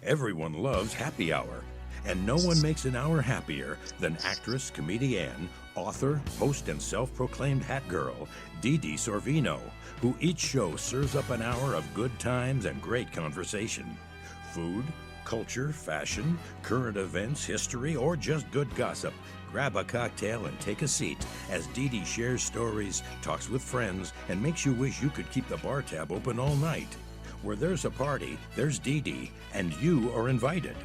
Everyone loves happy hour, and no one makes an hour happier than actress, comedian, author, host, and self-proclaimed hat girl, Dee Dee Sorvino, who each show serves up an hour of good times and great conversation. Food, culture, fashion, current events, history, or just good gossip. Grab a cocktail and take a seat as Dee Dee shares stories, talks with friends, and makes you wish you could keep the bar tab open all night. Where there's a party, there's Dee Dee, and you are invited.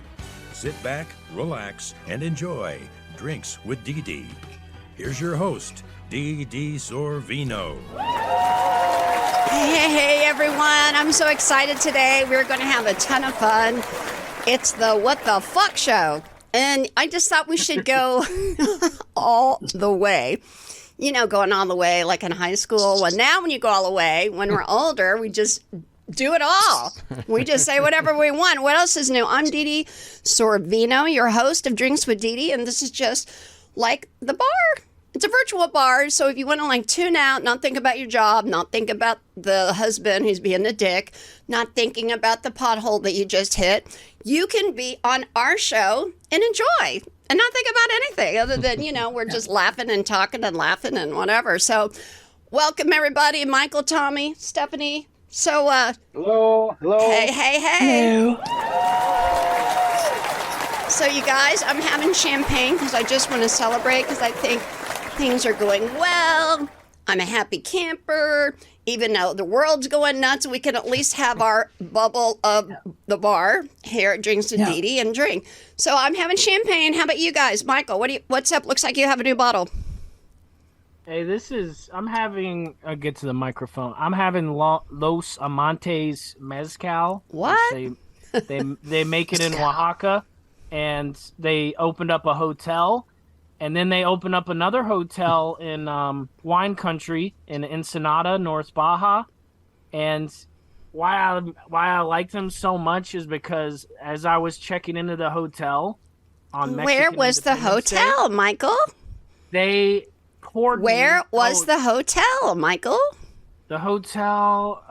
Sit back, relax, and enjoy Drinks with Dee Dee. Here's your host, Dee Dee Sorvino. Hey, everyone. I'm so excited today. We're going to have a ton of fun. It's the What the Fuck show. And I just thought we should go all the way. You know, going all the way like in high school. Well, now when you go all the way, when we're older, we just do it all. We just say whatever we want. What else is new? I'm Dee Dee Sorvino, your host of Drinks with Dee Dee, and this is just like the bar. It's a virtual bar, so if you want to tune out, not think about your job, not think about the husband who's being a dick, not thinking about the pothole that you just hit, you can be on our show and enjoy and not think about anything other than, we're just laughing and talking and laughing and whatever. So welcome, everybody. Michael, Tommy, Stephanie. So, hello. Hey. Hello. So, you guys, I'm having champagne because I just want to celebrate because I think things are going well. I'm a happy camper. Even though the world's going nuts, we can at least have our bubble of the bar here at Drinks with Dee Dee and drink. So, I'm having champagne. How about you guys? Michael, what's up? Looks like you have a new bottle. Hey, I'm having, get to the microphone. I'm having Los Amantes Mezcal. What? They make it in Oaxaca, and they opened up a hotel, and then they opened up another hotel in wine country in Ensenada, North Baja. And why I liked them so much is because as I was checking into the hotel on Mexican Where was the hotel, Michael? Where was the hotel, Michael? The hotel,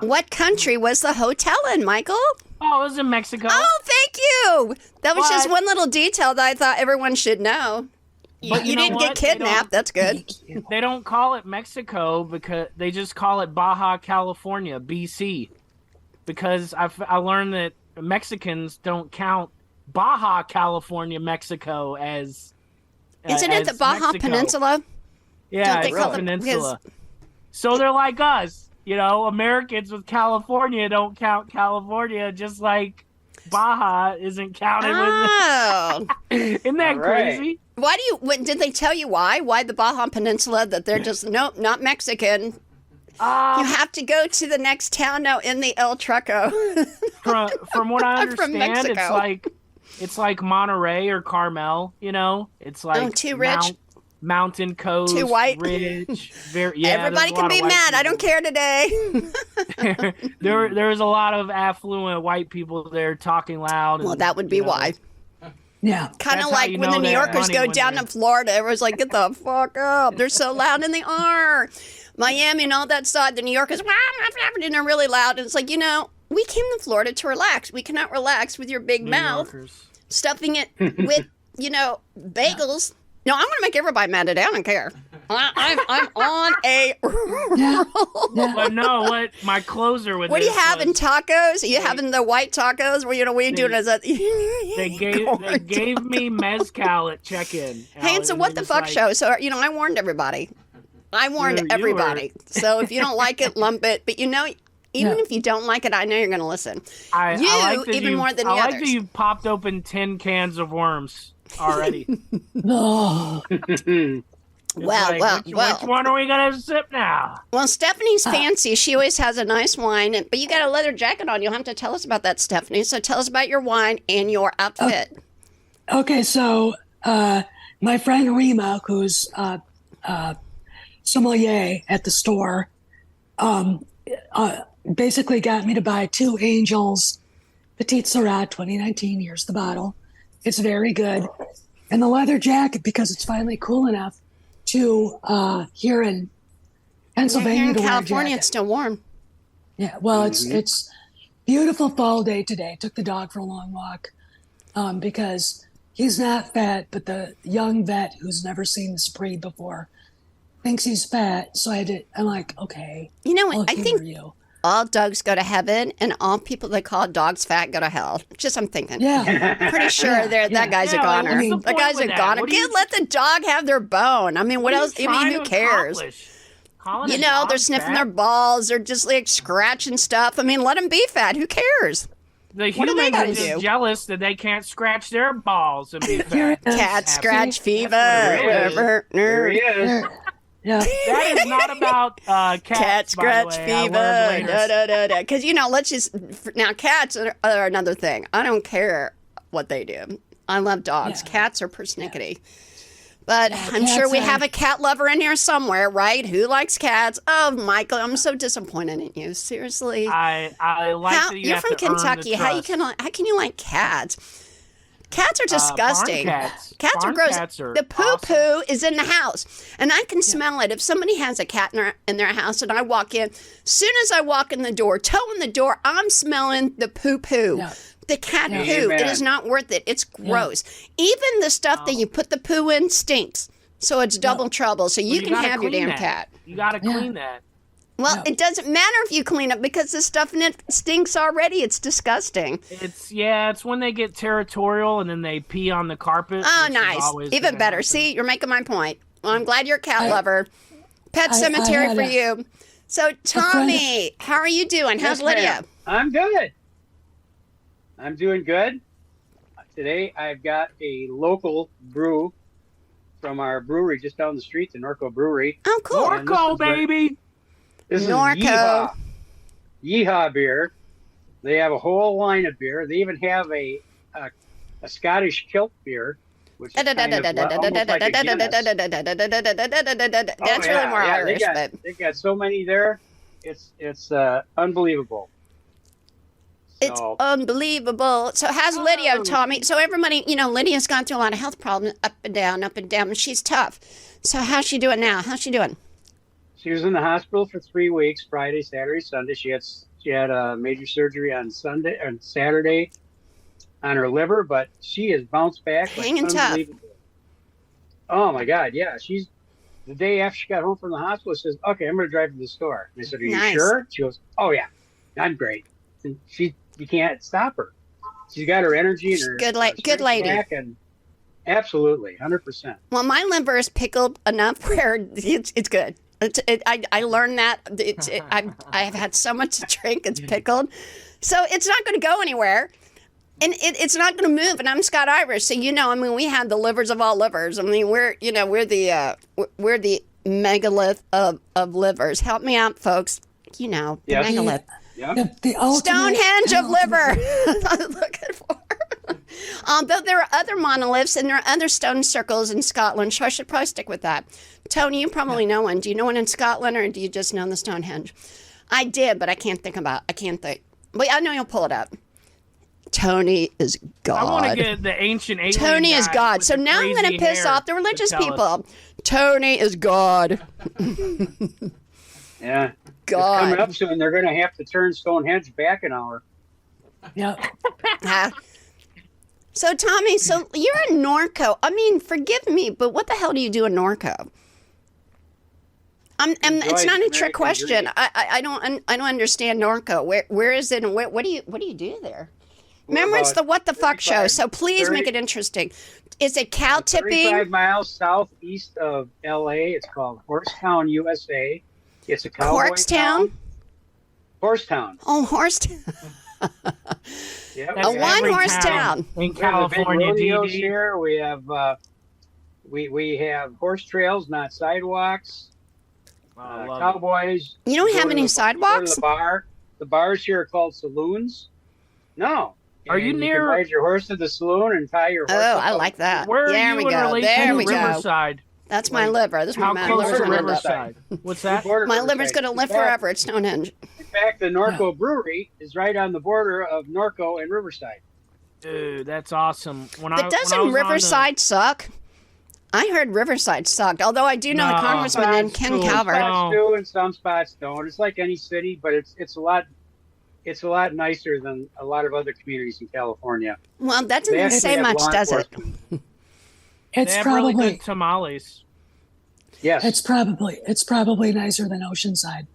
What country was the hotel in, Michael? Oh, it was in Mexico. Oh, thank you! That was just one little detail that I thought everyone should know. But you didn't get kidnapped, that's good. They don't call it Mexico because they just call it Baja California, BC. Because I learned that Mexicans don't count Baja California, Mexico as... Isn't it the Baja Mexico. Peninsula? Yeah, it's a peninsula. So they're like us. Americans with California don't count California, just like Baja isn't counted with. Isn't that crazy? Why did they tell you why? Why the Baja Peninsula? That they're just, nope, not Mexican. You have to go to the next town now in the El Truco. From what I understand, it's like Monterey or Carmel, It's like too rich, mountain coast, too white, rich. Everybody can be mad. I don't care today. There's a lot of affluent white people there talking loud. Well, that would be why. Yeah, kind of like when the New Yorkers go down to Florida. Everyone's like, "Get the fuck up!" They're so loud and they are. Miami and all that side, the New Yorkers, and they're really loud. And it's like, we came to Florida to relax. We cannot relax with your big mouth, stuffing it with, bagels. No, I'm going to make everybody mad today. I don't care. I'm on a roll. But no, what my closer with what do you have in tacos? Are you having the white tacos? What are you doing? Is that they gave me mezcal at check-in. Hey, it's a What the Fuck show. So, I warned everybody. Everybody. So if you don't like it, lump it. But even if you don't like it, I know you're going to listen. I like even more than the others. I like that you popped open 10 cans of worms already. No. Well. Which one are we going to sip now? Well, Stephanie's fancy. She always has a nice wine. But you got a leather jacket on. You'll have to tell us about that, Stephanie. So tell us about your wine and your outfit. Okay, so my friend Rima, who's sommelier at the store, basically got me to buy 2 Angels Petite Syrah 2019. Here's the bottle. It's very good. And the leather jacket, because it's finally cool enough to here in Pennsylvania. Here in California, it's still warm. Yeah, well, it's Beautiful fall day today. Took the dog for a long walk because he's not fat, but the young vet who's never seen this breed before thinks he's fat. So I'm like, okay. You know what? I'll I think humor you. all dogs go to heaven and all people that call dogs fat go to hell. Just I'm thinking. Yeah. Pretty sure that guy's a Yeah, goner. what's the That point guy's with a that? goner. What do you- Let the dog have their bone. I mean, what What are else? you I mean, trying who to cares? accomplish? Calling You a know, dog they're sniffing fat? their balls. They're just like scratching stuff. I mean, let them be fat. Who cares? The What do they humans gotta are just do? jealous that they can't scratch their balls and be Here fat. it is. Cat scratch fever. That's what it is. There he is. Yeah. That is not about cats. Cat scratch by the way. I fever. learned later. Because, let's just. Now, cats are another thing. I don't care what they do. I love dogs. Yeah. Cats are persnickety. But I'm cats sure we are- have a cat lover in here somewhere, right? Who likes cats? Oh, Michael, I'm so disappointed in you. Seriously. I like that you You're have from to earn the Kentucky. How can you like cats? Cats are disgusting. Barn cats. Cats are Barn gross. cats are The poo awesome. poo is in the house, and I can smell it. If somebody has a cat in their house, and I walk in, soon as I walk in the door, toe in the door, I'm smelling the poo poo. Yeah. The cat Yeah. poo. It Amen. is not worth it. It's gross. Even the stuff that you put the poo in stinks. So it's double trouble. So you Well, can gotta have your clean damn that. cat. You got to clean that. Well, it doesn't matter if you clean it because the stuff in it stinks already. It's disgusting. It's when they get territorial and then they pee on the carpet. Oh, which is nice. always Even gonna better. happen. See, you're making my point. Well, I'm glad you're a cat lover. Pet I cemetery had for a- you. So, Tommy, how are you doing? How's Yes, Lydia? ma'am. I'm good. I'm doing good. Today I've got a local brew from our brewery just down the street, the Norco Brewery. Oh, cool. And this Norco, is their- baby. This is Norco. Yeehaw. Yeehaw beer. They have a whole line of beer. They even have a Scottish kilt beer, which is kind of almost like a Guinness. That's Oh, really yeah, more yeah, Irish, but They've got so many there. It's unbelievable. it's So, unbelievable. So, how's Lydia, Tommy? So, everybody, Lydia's gone through a lot of health problems, up and down, and she's tough. So, how's she doing now? How's she doing? she was in the hospital for 3 weeks, Friday, Saturday, Sunday. She had a major surgery on Saturday on her liver, but she has bounced back. Hanging tough. Unbelievable. Oh my God, yeah. She's the day after she got home from the hospital, says, "Okay, I'm going to drive to the store." And I said, "Are you Nice. sure?" She goes, "Oh yeah, I'm great." And you can't stop her. She's got her energy and her Good her good strength lady. back, and absolutely, 100%. Well, my liver is pickled enough where it's good. I learned that. I've had so much to drink. It's pickled, so it's not going to go anywhere, and it's not going to move. And I'm Scott Irish, so we have the livers of all livers. I mean, we're the megalith of livers. Help me out, folks. The Yes. megalith. Yep. The ultimate Stonehenge of and liver. I'm looking for. Though there are other monoliths and there are other stone circles in Scotland, so I should probably stick with that. Tony, you probably know one. Do you know one in Scotland, or do you just know the Stonehenge? I did, but I can't think. But I know you'll pull it up. Tony is God. I want to get the ancient alien Tony is guy God. with So the now I'm going crazy to piss hair off the to religious tell us. people. Tony is God. Yeah. It's God. coming up soon. They're going to have to turn Stonehenge back an hour. Yeah. Ah. So, Tommy, you're in Norco. I mean, forgive me, but what the hell do you do in Norco? It's Enjoy not a American trick question. dream. I don't understand Norco. Where is it, and what do you do there? We're Remember, it's the about What the Fuck show, 35 so please make 30 it interesting. Is it cow 35 tipping? miles southeast of L.A. It's called Horsetown, USA. It's a cowboy Corkstown? town. Horsetown. Oh, horse. Yep. That's A one-horse every town. in We have the big California. rodeos Dee Dee. here. We have we have horse trails, not sidewalks. Oh, I love it. Cowboys. You don't go have to any the- sidewalks? You go to the bar. The bars here are called saloons. No. Are you And near- can ride your horse to the saloon and tie your horse Oh, up I on- like that. Where are there you we in go. relation There to we go. Riverside? That's my liver. This is How my close liver's to gonna end up. Riverside? What's that? Border My Riverside. liver's going to live In fact- forever at Stonehenge. In fact, the Norco Brewery is right on the border of Norco and Riverside. Dude, that's awesome. But doesn't Riverside suck? I heard Riverside sucked, although I do know the No. congressman named Ken Cool. Calvert. Some spots do and some spots don't. It's like any city, but it's a lot it's a lot nicer than a lot of other communities in California. Well, that They doesn't actually say have much, law does it? enforcement. They It's have really probably good tamales. Yes. it's probably nicer than Oceanside.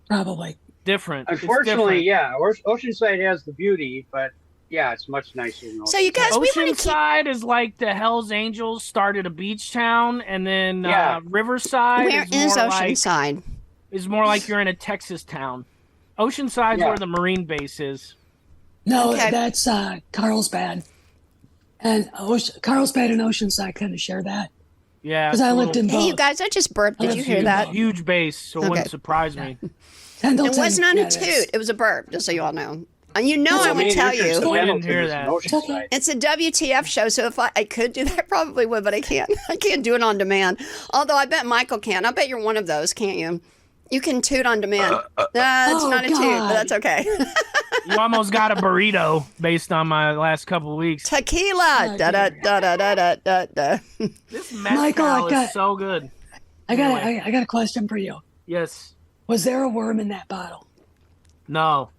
Probably. Different. It's Unfortunately, different. yeah. Oceanside has the beauty, but yeah, it's much nicer than So you guys, we want to keep. Oceanside is like the Hells Angels started a beach town, and then Yeah. Riverside Where is more like Oceanside? is more like you're in a Texas town. Oceanside's Yeah. where the Marine base is. No, Okay. that's Carlsbad. And Carlsbad and Oceanside kind of share that. Yeah, Because I lived in both. Hey, you guys, I just burped. Did you hear huge, that? huge base, so it Okay. wouldn't surprise me. Pendleton, It was not yeah, a it is. toot. It was a burp, just so you all know. And you know I Well, would me and tell Richard's you. the I didn't Pendleton hear is that. in Oceanside. It's a WTF show, so if I could do that, I probably would, but I can't. I can't do it on demand. Although I bet Michael can. I bet you're one of those, can't you? You can toot on demand. That's Oh, not a toot, but God. that's okay. You almost got a burrito based on my last couple of weeks. Tequila. Oh, Da da da da da da da da. This Michael, mezcal I got- is so good. I got a question for you. Yes. Was there a worm in that bottle? No.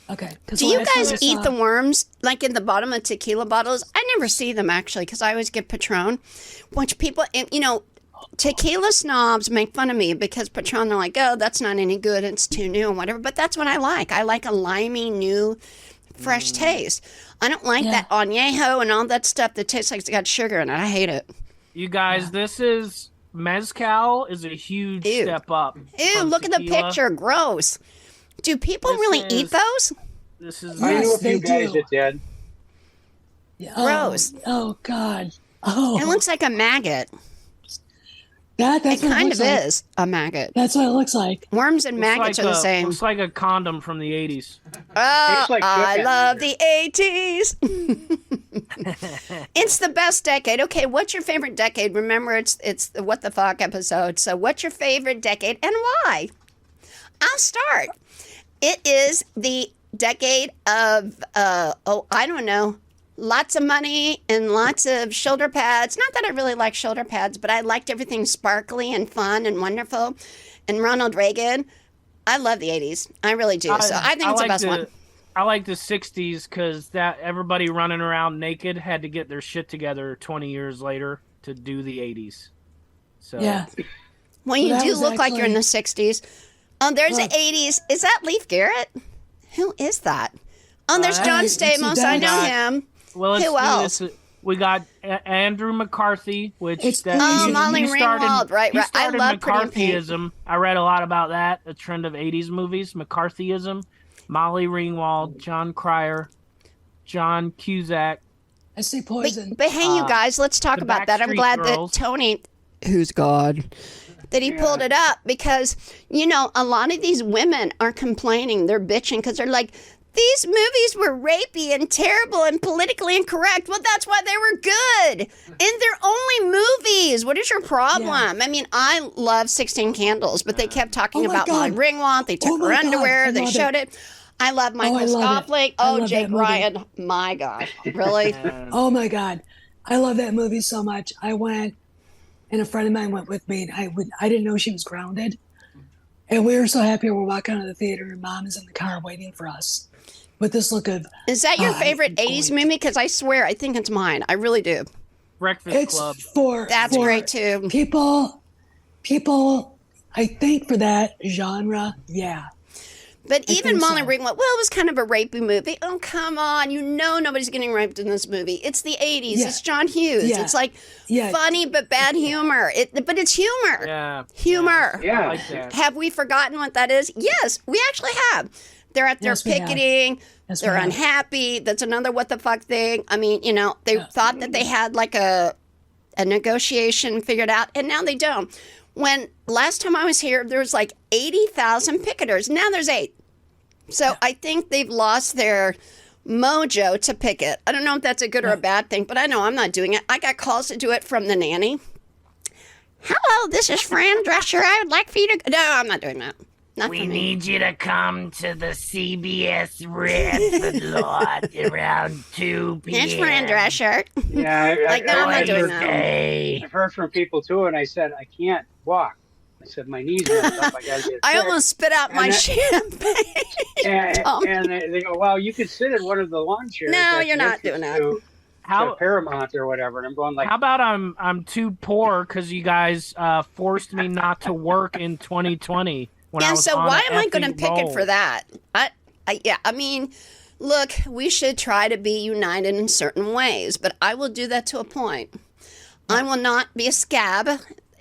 Okay. 'cause Do you last time guys I eat saw- the worms like in the bottom of tequila bottles? I never see them actually because I always get Patron, which people, tequila snobs make fun of me because Patron, they're like, oh, that's not any good. It's too new and whatever. But that's what I like. I like a limey, new, fresh taste. I don't like Yeah. that añejo and all that stuff that tastes like it's got sugar in it. I hate it. You guys, this is mezcal is a huge Ew. step up. Ew, from look at the tequila. picture. Gross. Do people This really is- eat those? This is I knew a Yes, few they guys do. that did. Yeah, Gross. Oh God. Oh, It looks like a maggot. that's It what kind looks of like. is a maggot. That's what it looks like. Worms and maggots are the same. Looks like a condom from the 80s. Oh, Tastes like I chicken. love the 80s. It's the best decade. Okay, what's your favorite decade? Remember, it's the What the Fuck episode. So what's your favorite decade and why? I'll start. It is the decade of, I don't know, lots of money and lots of shoulder pads. Not that I really like shoulder pads, but I liked everything sparkly and fun and wonderful. And Ronald Reagan. I love the 80s. I really do. So I think it's the best one. I like the 60s because that everybody running around naked had to get their shit together 20 years later to do the 80s. So Yeah. Well, you That do was look like you're in the actually- 60s. Oh, there's the Look. 80s. Is that Leif Garrett? Who is that? Oh, there's John it's a Stamos. I know guy. him. Well, let's Who do else? this. We got Andrew McCarthy, which It's that, Oh, he Molly started, Ringwald. Right, he right. I started love Pretty in Pink. McCarthyism. I read a lot about that, a trend of 80s movies, McCarthyism. Molly Ringwald, John Cryer, John Cusack. I see poison. But hey, you guys, let's talk the about that. I'm Backstreet glad Girls. that Tony, who's God, that he pulled it up because, a lot of these women are complaining. They're bitching because they're like, these movies were rapey and terrible and politically incorrect. Well, that's why they were good. And they're only movies. What is your problem? I mean, I love 16 Candles, but they kept talking Oh my about Molly God. Ringwald. They took Oh her my God. underwear. I They love showed it. I love Michael I love it. Scofield. I Oh, love Jake that movie. Ryan. My God. Really? Oh my God. I love that movie so much. I went and a friend of mine went with me and I didn't know she was grounded. And we were so happy we're walking out of the theater and mom is in the car waiting for us with this look of Is that your I favorite am 80s going movie? Because I swear, I think it's mine. I really do. Breakfast it's Club. That's for great too. people I think for that genre, yeah. But even think Molly so. Ringwald, well, it was kind of a rapey movie. Oh, come on. Nobody's getting raped in this movie. It's the 80s. Yeah. It's John Hughes. Yeah. It's like Yeah. funny but bad humor. But it's humor. Yeah. Humor. I Yeah. like that. Have we forgotten what that is? Yes, we actually have. They're at their Yes, we have. picketing. Yes, we They're have. unhappy. That's another what the fuck thing. I mean, they thought that they had like a negotiation figured out, and now they don't. When last time I was here, there was like 80,000 picketers. Now there's 8. So I think they've lost their mojo to picket. I don't know if that's a good or a bad thing, but I know I'm not doing it. I got calls to do it from the nanny. Hello, this is Fran Drescher. I would like for you to. No, I'm not doing that. Not for me. you to come to the CBS Redford lot around 2 It's Fran Drescher. Yeah, Like, no, I'm not doing that. I've heard from people too, and I said I can't walk. I said, my knee's messed up. I got to get I fixed. almost spit out my champagne. And they go, well, you could sit in one of the lawn chairs. No, at you're the not entrance doing that. to How Paramount or whatever. And I'm going like, how about I'm too poor because you guys forced me not to work in 2020 when I And was so on why an am I going to effing pick it roll. for that? I mean, look, we should try to be united in certain ways, but I will do that to a point. I will not be a scab,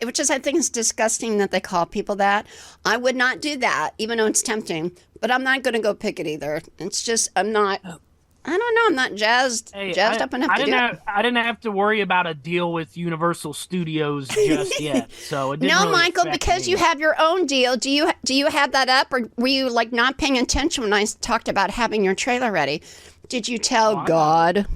which is, I think, is disgusting that they call people that. I would not do that, even though it's tempting. But I'm not going to go pick it either. It's just I don't know. I'm not jazzed up enough to do it. I didn't have to worry about a deal with Universal Studios just yet. So it didn't No, really Michael, affect because me. you have your own deal. Do you have that up, or were you like not paying attention when I talked about having your trailer ready? Did you tell God?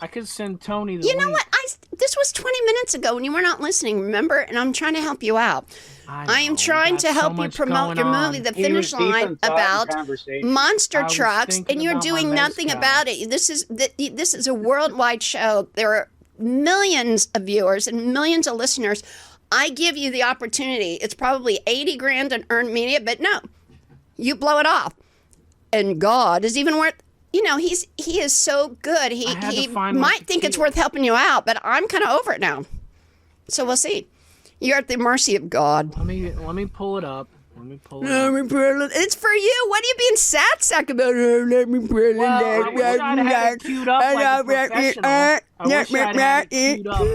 I could send Tony the You know link. what? This was 20 minutes ago when you were not listening, remember? And I'm trying to help you out. I am know, trying got to so help you much promote going your on. movie, The He was Finish deep in Line, thought and about conversation. monster I was trucks, thinking and you're about my doing nothing mezcal. about it. This is a worldwide show. There are millions of viewers and millions of listeners. I give you the opportunity. It's probably 80 grand in earned media, but no, you blow it off. And God is even worth. You know, he is so good. He had to find my might think it's tequila. worth helping you out, but I'm kind of over it now. So we'll see. You're at the mercy of God. Let me pull it up. Let me pull it up. It's for you. What are you being sad sack about? Let me put it Well, I wish I'd had it queued up like a professional. I wish I'd had it queued up.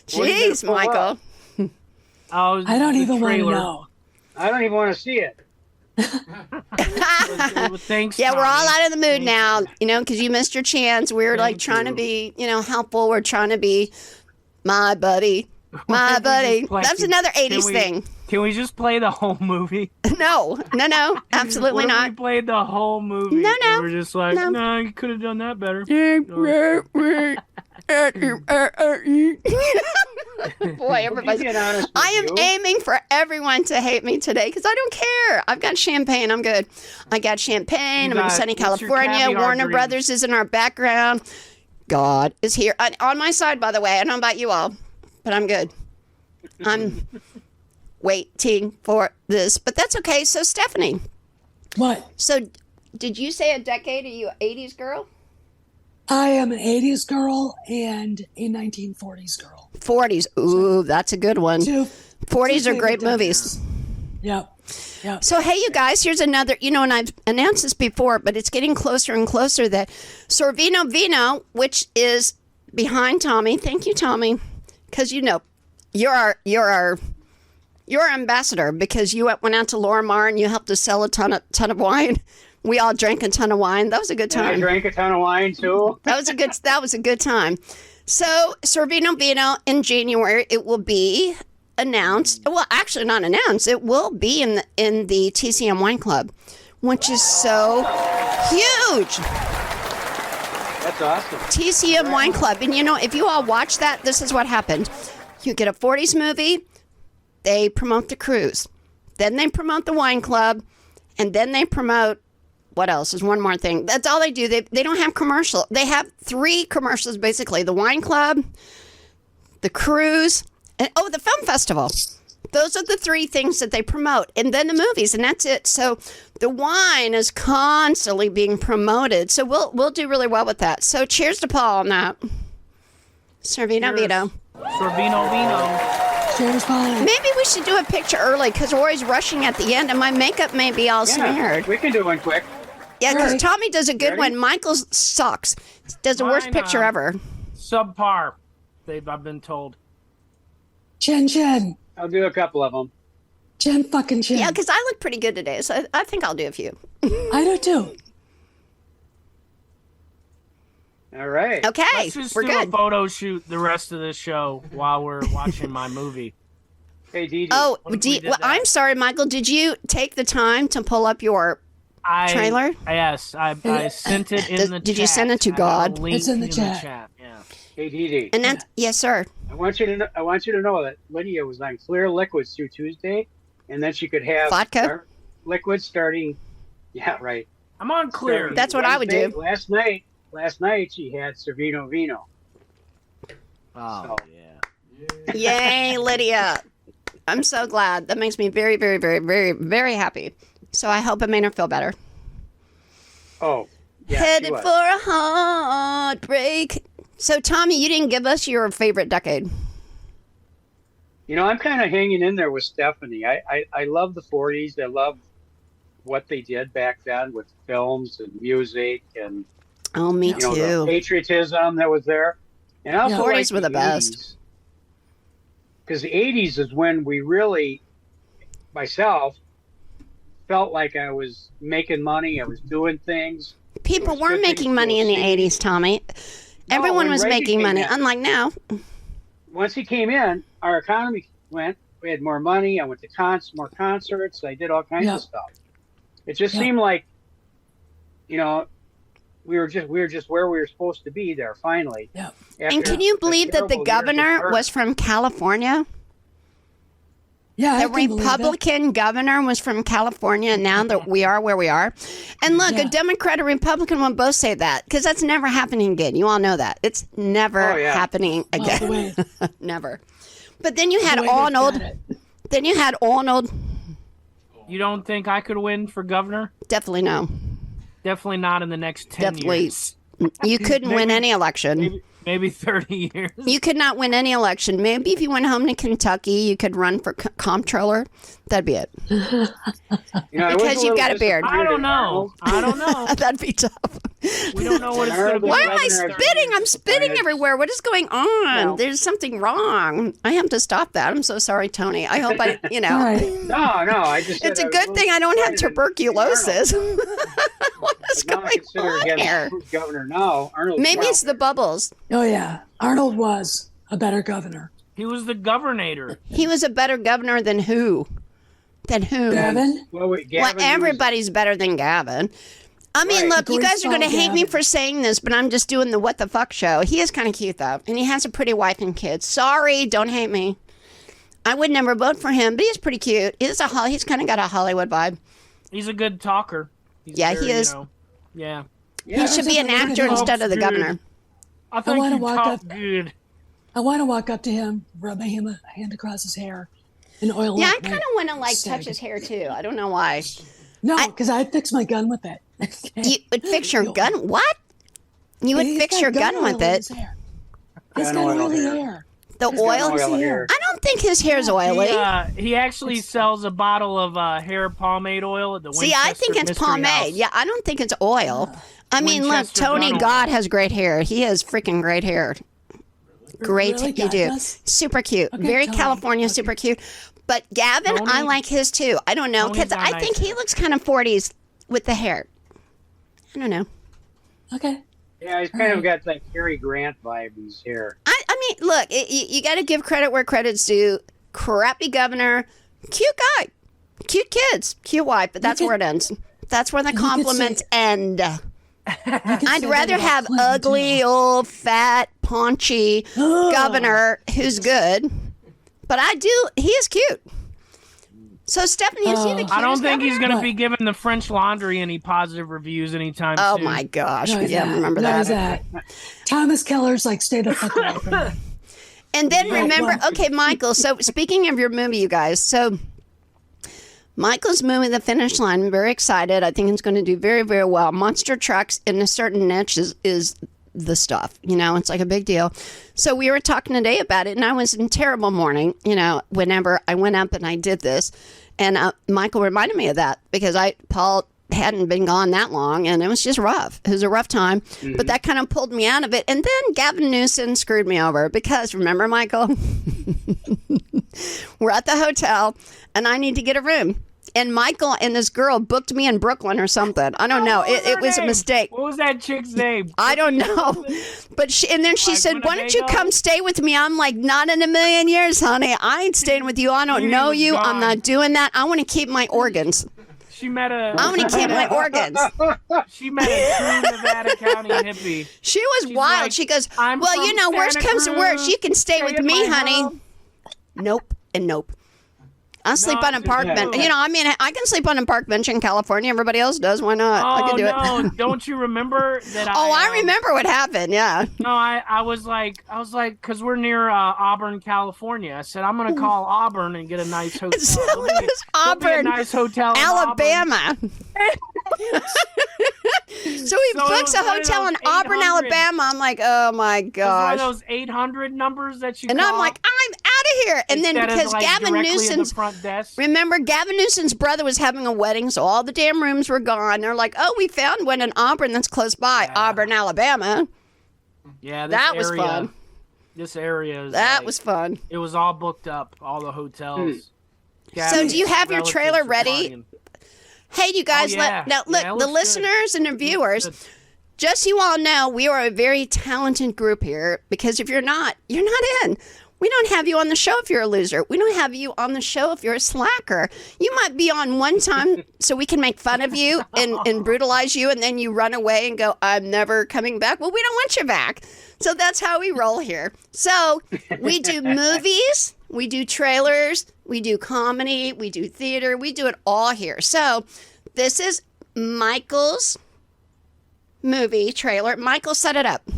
Jeez, Michael. I don't even want to know. I don't even want to see it. Thanks. Yeah, we're all Tommy. out of the mood now, you know, because you missed your chance. We're like trying to be, you know, helpful. We're trying to be my buddy. My buddy. That's another 80s thing. Can we just play the whole movie? No, absolutely What if not. we played the whole movie? No, And we're just like, no. no, you could have done that better. Boy, everybody's. Being honest with I am you. aiming for everyone to hate me today because I don't care. I've got champagne. I'm good. I got champagne. I'm in sunny what's your California. caviar Warner dreams? Brothers is in our background. God is here. On my side, by the way. I don't know about you all, but I'm good. I'm waiting for this, but that's okay. So, Stephanie, What? so did you say a decade? Are you an 80s girl? I am an 80s girl and a 1940s girl. 40s. Ooh, that's a good one. 40s are great movies. Yep. Yep. So, hey, you guys, here's another, you know, and I've announced this before, but it's getting closer and closer that Sorvino Vino, which is behind Tommy. Thank you, Tommy. Because, you know, you're our ambassador because you went out to Lorimar and you helped us sell a ton of wine. We all drank a ton of wine. That was a good And I time. drank a ton of wine too. That was a good time. So, Sorvino Vino in January, it will be announced. Well, actually, not announced. It will be in the TCM Wine Club, which is so huge. That's awesome. TCM Wine Club, and you know, if you all watch that, this is what happened. You get a 40s movie. They promote the cruise, then they promote the wine club, and then they promote. What else? There's one more thing. That's all they do. They don't have commercial. They have 3 commercials, basically. The wine club, the cruise, and the film festival. Those are the 3 things that they promote. And then the movies, and that's it. So the wine is constantly being promoted. So we'll do really well with that. So cheers to Paul on that. Sorvino Vino. Sorvino Vino. Cheers, Paul. Maybe we should do a picture early because we're always rushing at the end, and my makeup may be all smeared. We can do one quick. Yeah, because Right. Tommy does a good Ready? one. Michael sucks. Does the worst Mine, picture ever. Subpar. I've been told. Jen. I'll do a couple of them. Jen fucking Jen. Yeah, because I look pretty good today, so I think I'll do a few. I do too. All right. Okay, Let's just we're do good. a photo shoot the rest of this show while we're watching my movie. Hey, Dee Dee. Oh, What if we did well, that? I'm sorry, Michael. Did you take the time to pull up your trailer? Yes, I sent it in the chat. Did you send it to I have a God? link It's in the chat. Yeah. Hey, Dee Dee. And that's yes, sir. I want you to know that Lydia was on clear liquids through Tuesday, and then she could have Vodka? liquids starting. Yeah, right. I'm on clear. Starting That's what I would do. Wednesday. Last night she had Sorvino Vino. Oh So- yeah. Yay, Lydia. I'm so glad. That makes me very, very, very, very, very happy. So I hope it made her feel better. Oh, yeah. Headed for a heartbreak. So, Tommy, you didn't give us your favorite decade. You know, I'm kind of hanging in there with Stephanie. I love the 40s. I love what they did back then with films and music and Oh, me you know, too. the patriotism that was there. And I also 40s like were the best. Because the 80s is when we really, myself, felt like I was making money. I was doing things. People weren't making money in the 80s, Tommy. Everyone was making money, unlike now. Once he came in, our economy went. We had more money. I went to more concerts. I did all kinds of stuff. It just seemed like, you know, we were just where we were supposed to be there finally. Yeah. And can you believe that the governor was from California? Yeah, the Republican governor was from California, and now that we are where we are. And look, a Democrat and Republican will both say that, because that's never happening again. You all know that. It's never happening again. Never. But then you had Arnold. Then you had Arnold. You don't think I could win for governor? Definitely no. Definitely not in the next 10 years. You couldn't win any election. Maybe 30 years. You could not win any election. Maybe if you went home to Kentucky, you could run for comptroller. That'd be it. Because you've got a beard. I don't know. That'd be tough. We don't know what it's going to be. Why am I spitting? I'm spitting everywhere. What is going on? No. There's something wrong. I have to stop that. I'm so sorry, Tony. I hope I, No, I just. It's a good thing I don't have tuberculosis. What is going on here? Who's governor now? Maybe it's the bubbles. Oh yeah, Arnold was a better governor. He was the governor. He was a better governor than who? Gavin? Well, everybody's better than Gavin. I mean, look, you guys are going to hate me for saying this, but I'm just doing the what the fuck show. He is kind of cute, though, and he has a pretty wife and kids. Sorry, don't hate me. I would never vote for him, but he's pretty cute. He's kind of got a Hollywood vibe. He's a good talker. He is. Yeah. He should be an actor instead of the governor. I think he talks good. I want to walk up to him, rub a hand across his hair, and oil. Yeah, I kind of want to touch his hair too. I don't know why. No, because I'd fix my gun with it. You would fix your gun? What? You would fix your gun with it? He's got oily hair. The oil? I don't think his hair's oily. He actually sells a bottle of hair pomade oil at the Winchester. See, I think it's pomade. House. Yeah, I don't think it's oil. I mean, look, Tony God has great hair. He has freaking great hair. Great, really, you do. Super cute. Okay, very Tony. California, super cute. But Gavin, Tony, I like his too. I don't know, because I think he looks kind of 40s with the hair. I don't know. Okay. Yeah, he's kind of got that Cary Grant vibe in his hair. I mean, look, you got to give credit where credit's due. Crappy governor, cute guy, cute kids, cute wife, but that's where it ends. That's where the compliments end. I'd rather have ugly, old, fat, paunchy governor who's good. But he is cute. So, Stephanie, is he the cutest I don't think governor? he's going to be giving the French Laundry any positive reviews anytime soon. Oh, my gosh. Remember that. Thomas Keller's like, stay the fuck away from me. And then remember, okay, Michael, so speaking of your movie, you guys, so Michael's movie, The Finish Line, I'm very excited. I think it's going to do very, very well. Monster trucks in a certain niche is the stuff, it's like a big deal. So we were talking today about it, and I was in terrible mourning, whenever I went up and I did this. And Michael reminded me of that because Paul hadn't been gone that long, and it was just rough. It was a rough time, but that kind of pulled me out of it. And then Gavin Newsom screwed me over because, remember, Michael? We're at the hotel, and I need to get a room. And Michael and this girl booked me in Brooklyn or something. I don't know. It was a mistake. What was that chick's name? I don't know. But then she said, why don't you come stay with me? I'm like, not in a million years, honey. I ain't staying with you. I don't know you. I'm not doing that. I want to keep my organs. I want to keep my organs. She met a true Nevada County hippie. She's wild. Like, she goes, worst comes to worst. You can stay with me, honey. Home. Nope and nope. I sleep on a park bench. You know, I mean, I can sleep on a park bench in California. Everybody else does. Why not? I can do it. Don't you remember that? I remember what happened. Yeah. No, I was like, because we're near Auburn, California. I said I'm gonna call Auburn and get a nice hotel. Auburn, a nice hotel, Alabama. So he books a hotel in Auburn, Alabama. I'm like, oh my gosh. One of those 800 numbers that you and call? I'm like, I'm out of here. And then because Gavin Newsom's remember Gavin Newsom's brother was having a wedding, so all the damn rooms were gone. They're like, oh, we found one in Auburn that's close by, Auburn, Alabama. Yeah, that was fun. This area is was fun. It was all booked up, all the hotels. So do you have your trailer ready? Hey, you guys, the listeners and the viewers, just so you all know, we are a very talented group here, because if you're not in. We don't have you on the show if you're a loser. We don't have you on the show if you're a slacker. You might be on one time so we can make fun of you and brutalize you, and then you run away and go, I'm never coming back. Well, we don't want you back. So that's how we roll here. So we do movies, we do trailers, we do comedy, we do theater, we do it all here. So this is Michael's movie trailer. Michael, set it up.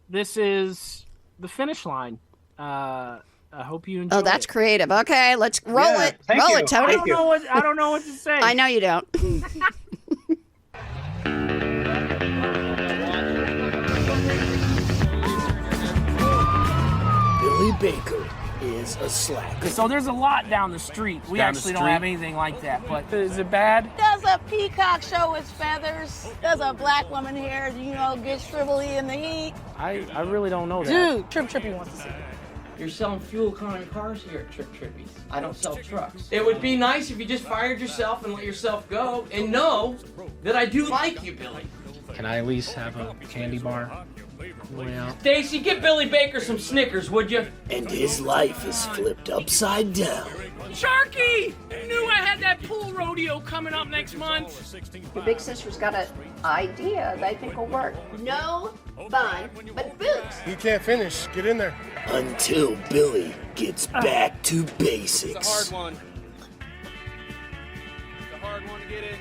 This is The Finish Line. I hope you enjoy. Oh, that's creative. Okay, let's roll it. Roll it, Tony. I don't know what to say. I know you don't. Billy Baker is a slacker. So there's a lot down the street. We actually don't have anything like that. But is it bad? Does a peacock show its feathers? Does a black woman here, get shrivelly in the heat? I really don't know that. Dude, Trippy wants to see it. You're selling fuel economy cars here at Trippy. I don't sell trucks. It would be nice if you just fired yourself and let yourself go and know that I do like you, Billy. Can I at least have a candy bar? Stacy, get Billy Baker some Snickers, would you? And his life is flipped upside down. Sharky! Knew I had that pool rodeo coming up next month. Your big sister's got an idea that I think will work. No fun, but boots. You can't finish. Get in there. Until Billy gets back to basics. It's a hard one. It's a hard one to get into.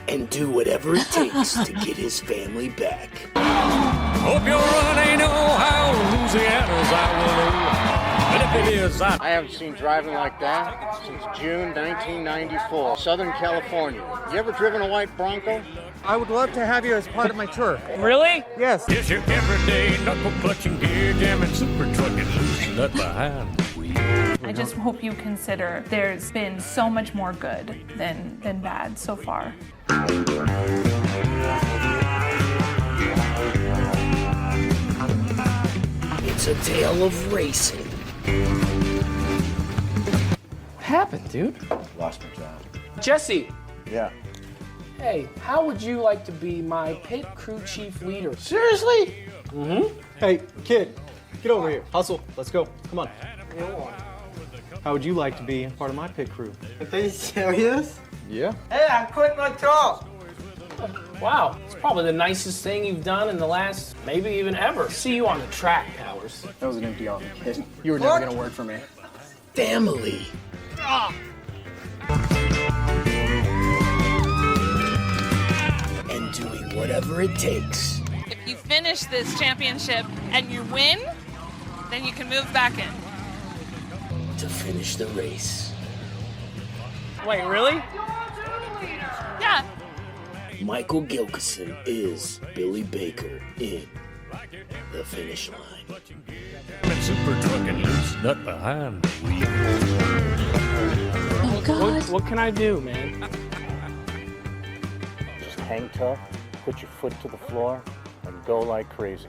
And do whatever it takes to get his family back. Hope your run ain't Ohio, Louisiana's I will know. And if it is, I haven't seen driving like that since June 1994. Southern California. You ever driven a white Bronco? I would love to have you as part of my tour. Really? Yes. It's your everyday knuckle clutching, gear jamming, super trucking, loose nut behind the wheel. I just hope you consider there's been so much more good than bad so far. It's a tale of racing. What happened, dude? Lost my job. Jesse. Yeah. Hey, how would you like to be my pit crew chief leader? Seriously? Mm-hmm. Hey, kid, get over here. Hustle. Let's go. Come on. How would you like to be part of my pit crew? Are you serious? Yeah. Hey, I quit my job. Wow, it's probably the nicest thing you've done in the last, maybe even ever. See you on the track, Powers. That was an empty offer, kid. You were never gonna work for me. Family. And doing whatever it takes. If you finish this championship and you win, then you can move back in. To finish the race. Wait, really? Yeah. Michael Gilkison is Billy Baker in The Finish Line. Super trucking, loose nut behind the wheel. Oh, God. What can I do, man? Just hang tough, put your foot to the floor, and go like crazy.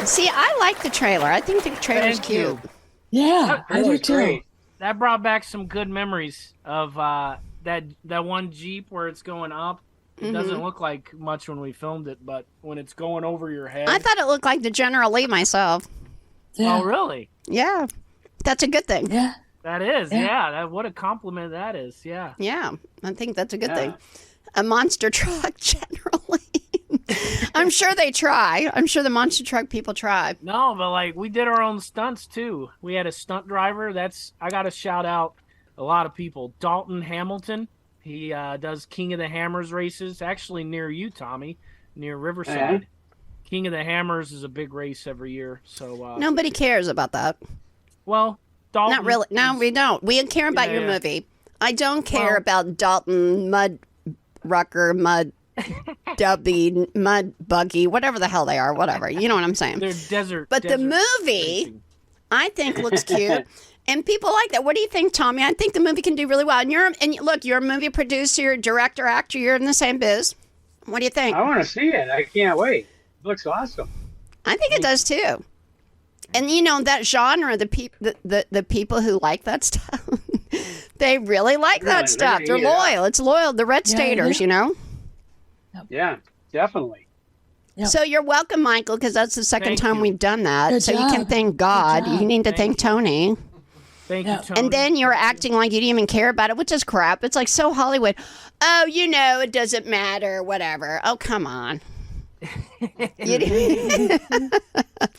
See, I like the trailer. I think the trailer's Thank cute. you. Yeah, I do too. Great. That brought back some good memories of that one Jeep where it's going up. It doesn't look like much when we filmed it, but when it's going over your head. I thought it looked like the General Lee myself. Yeah. Oh, really? Yeah, that's a good thing. Yeah. That is, Yeah. yeah. What a compliment that is, yeah. Yeah, I think that's a good thing. a monster truck generally. I'm sure they try. I'm sure the monster truck people try. No, but like we did our own stunts too. We had a stunt driver. I got to shout out a lot of people. Dalton Hamilton. He does King of the Hammers races, actually near you, Tommy, near Riverside. King of the Hammers is a big race every year. So nobody cares about that. Well, Dalton. Not really. No, we don't. We care about your movie. I don't care about Dalton Mud Rucker Mud. Dubby, Mud Buggy, whatever the hell they are, whatever. You know what I'm saying? They're desert. But the movie, racing. I think, looks cute. And people like that. What do you think, Tommy? I think the movie can do really well. And look, you're a movie producer, director, actor. You're in the same biz. What do you think? I want to see it. I can't wait. It looks awesome. I think it does too. And you know that genre, the people who like that stuff, they really like that stuff. They're loyal. It's loyal. The Red Staters, you know. Yeah, definitely. Yep. So you're welcome, Michael, because that's the second time we've done that. Good so job. You can thank God. You need to thank Tony. Thank you, Tony. And then you're acting like you didn't even care about it, which is crap. It's like so Hollywood. Oh, you know, it doesn't matter, whatever. Oh, come on.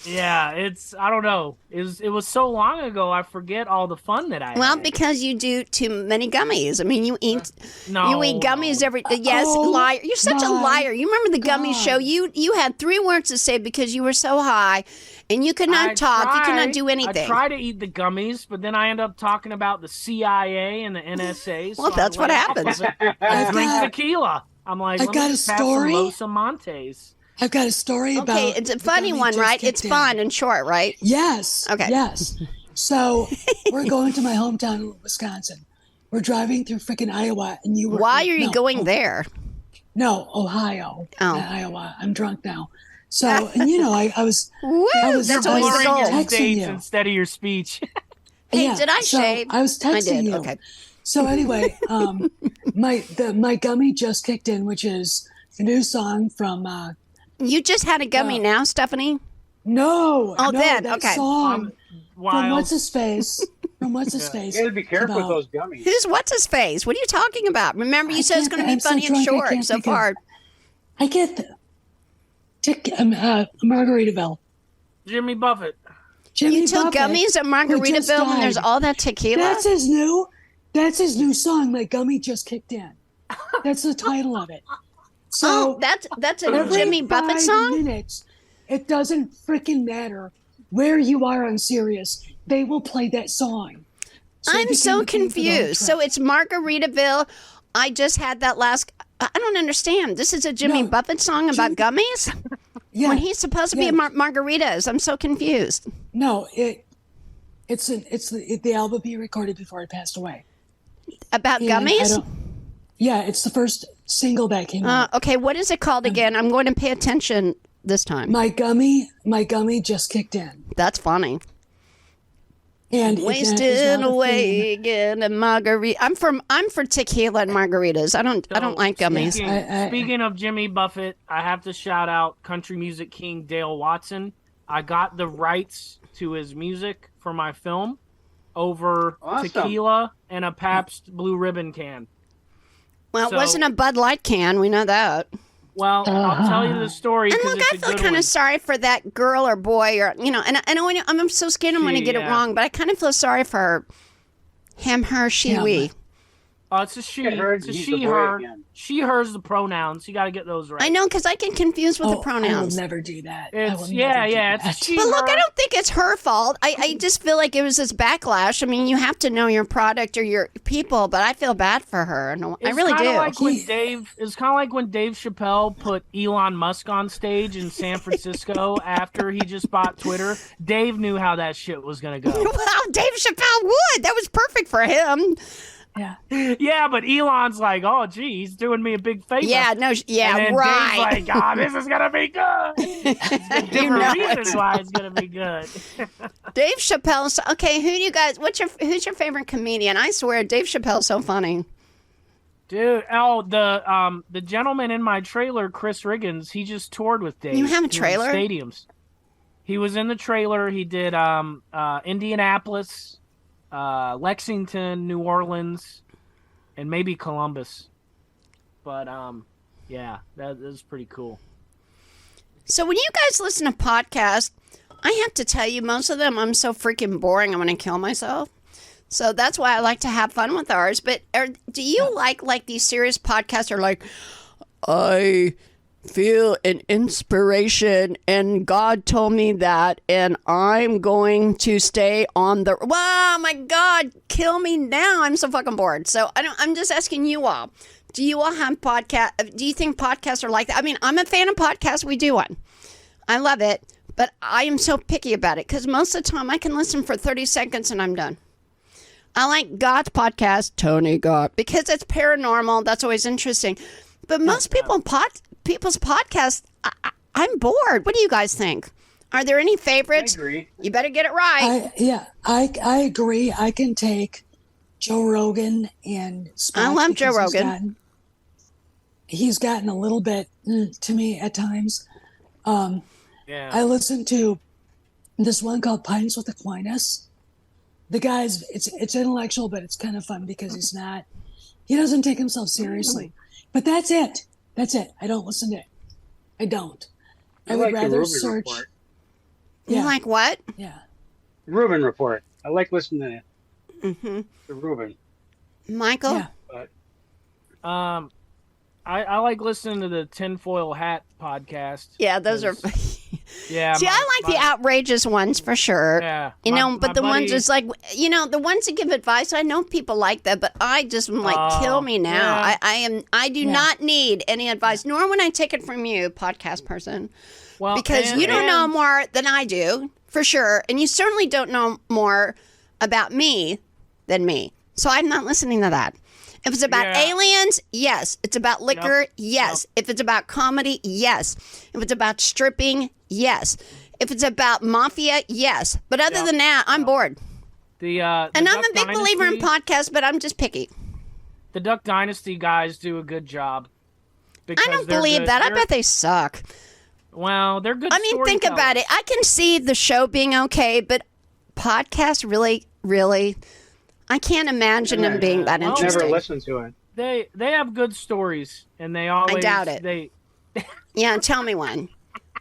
Yeah, I don't know. It was so long ago, I forget all the fun that I had. Well, because you do too many gummies. I mean, you eat gummies every yes, liar. You're such a liar. You remember the gummy show? You had 3 words to say because you were so high and you could not talk. You could not do anything. I try to eat the gummies, but then I end up talking about the CIA and the NSA. Well, that's what happens. I drink tequila. I'm like, I've got a story. Los Amantes. I've got a story about. Okay, it's a funny one, right? It's fun and short, right? Yes. Okay. Yes. So we're going to my hometown of Wisconsin. We're driving through freaking Iowa, and you were. Why are you going there? No, Ohio. Oh, not Iowa. I'm drunk now. So, and you know, I was. Woo, that's always the goal. Texting you instead of your speech. Hey, did I shave? I was texting you. Okay. So anyway, my gummy just kicked in, which is the new song from. You just had a gummy now, Stephanie? No. Oh, no, then that okay. Song from What's His Face? From What's His Face? You gotta be careful with those gummies. Who's What's His Face? What are you talking about? Remember, you said it's going to be funny and short so far. I get Margaritaville. Jimmy Buffett. You took gummies at Margaritaville when there's all that tequila? That's his new song. My gummy just kicked in. That's the title of it. So that's a Jimmy Buffett song? Minutes, it doesn't freaking matter where you are on Sirius. They will play that song. So I'm so confused. So it's Margaritaville. I just had that last. I don't understand. This is a Jimmy Buffett song about gummies? Yeah. When he's supposed to be margaritas. I'm so confused. No, it's the album he recorded before he passed away. About gummies? Yeah, it's the first single that came out. Okay, what is it called again? I'm going to pay attention this time. My gummy just kicked in. That's funny. And wasted away again and margarita. I'm for tequila and margaritas. I don't like gummies. Speaking of Jimmy Buffett, I have to shout out country music king Dale Watson. I got the rights to his music for my film over tequila and a Pabst Blue Ribbon can. Well, it wasn't a Bud Light can. We know that. Well, I'll tell you the story. And look, I feel kind of sorry for that girl or boy, or I'm so scared I'm going to get it wrong, but I kind of feel sorry for her. Him, her, she, we. It's a she. It's a she, her. She, hers, the pronouns. You got to get those right. I know, because I get confused with the pronouns. I will never do that. It's a she, but look, her. I don't think it's her fault. I just feel like it was this backlash. I mean, you have to know your product or your people, but I feel bad for her. No, I really do. It's kind of like when Dave Chappelle put Elon Musk on stage in San Francisco after he just bought Twitter. Dave knew how that shit was going to go. Well, Dave Chappelle would. That was perfect for him. Yeah, but Elon's like, oh, gee, he's doing me a big favor. Yeah, no, yeah, and then right. Dave's like, this is gonna be good. Different reasons why it's gonna be good. Dave Chappelle. Okay, who do you guys? Who's your favorite comedian? I swear, Dave Chappelle's so funny. Dude, the gentleman in my trailer, Chris Riggins, he just toured with Dave. You have a trailer? Stadiums. He was in the trailer. He did Indianapolis. Lexington, New Orleans, and maybe Columbus. But yeah, that is pretty cool. So when you guys listen to podcasts, I have to tell you, most of them I'm so freaking boring, I'm going to kill myself. So that's why I like to have fun with ours. But do you like these serious podcasts are like, I feel an inspiration and God told me that and I'm going to stay on the... Wow, my God, kill me now. I'm so fucking bored. So I'm just asking you all. Do you all have podcasts? Do you think podcasts are like that? I mean, I'm a fan of podcasts. We do one. I love it. But I am so picky about it because most of the time I can listen for 30 seconds and I'm done. I like God's podcast, Tony God, because it's paranormal. That's always interesting. But most people's podcasts, I'm bored. What do you guys think? Are there any favorites? I agree. You better get it right. I agree. I can take Joe Rogan and Spock. I love Joe Rogan. He's gotten a little bit to me at times. Yeah. I listen to this one called Pints with Aquinas. The guy's it's intellectual, but it's kind of fun because he doesn't take himself seriously. But that's it. I don't listen to it. I don't. I would rather Reuben search. Report. You like what? Yeah. Reuben Report. I like listening to it. Mm-hmm. The Reuben. Michael? Yeah. But, I like listening to the Tinfoil Hat podcast. Yeah, those are... Yeah. See, I like the outrageous ones for sure. Yeah. But the ones is like, the ones that give advice, I know people like that, but I just am like, kill me now. Yeah. I do not need any advice, nor when I take it from you, podcast person. Well, because you don't know more than I do, for sure. And you certainly don't know more about me than me. So I'm not listening to that. If it's about aliens, yes. It's about liquor, yes. If it's about comedy, yes. If it's about stripping, yes. If it's about mafia, yes. But other than that, I'm bored. And I'm a big believer in podcasts, but I'm just picky. The Duck Dynasty guys do a good job. I don't believe that. I bet they suck. Well, they're good. I mean, think about it. I can see the show being okay, but podcasts really... I can't imagine them being that interesting. Never listened to it. They have good stories, and they always... I doubt it. Yeah, tell me one.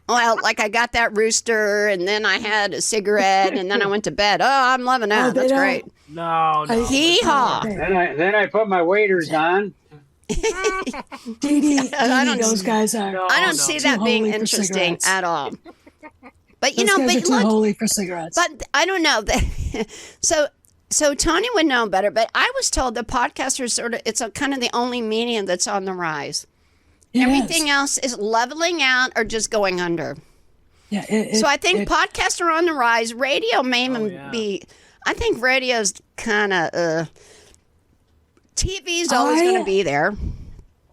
Well, like I got that rooster, and then I had a cigarette, and then I went to bed. Oh, I'm loving that. That's great. No. Hee-haw. Then I put my waders on. Dee Dee, those guys are... I don't see that being interesting at all. But, those guys are too holy for cigarettes. But I don't know. So Tony would know better, but I was told the podcasters it's kind of the only medium that's on the rise. Yes. Everything else is leveling out or just going under. Yeah. So I think podcasts are on the rise. Radio may even be. I think radio's kind of. TV's always going to be there.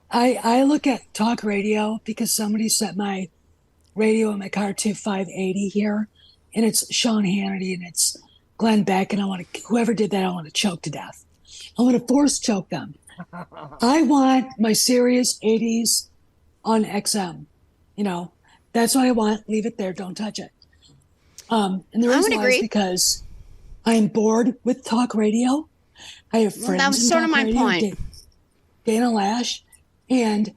I look at talk radio because somebody set my radio in my car to 580 here, and it's Sean Hannity and it's Glenn Beck, and whoever did that, I want to choke to death. I want to force choke them. I want my Sirius 80s on XM. That's what I want. Leave it there. Don't touch it. And the reason why is because I'm bored with talk radio. I have friends. That was sort of my point. Dana Lash, and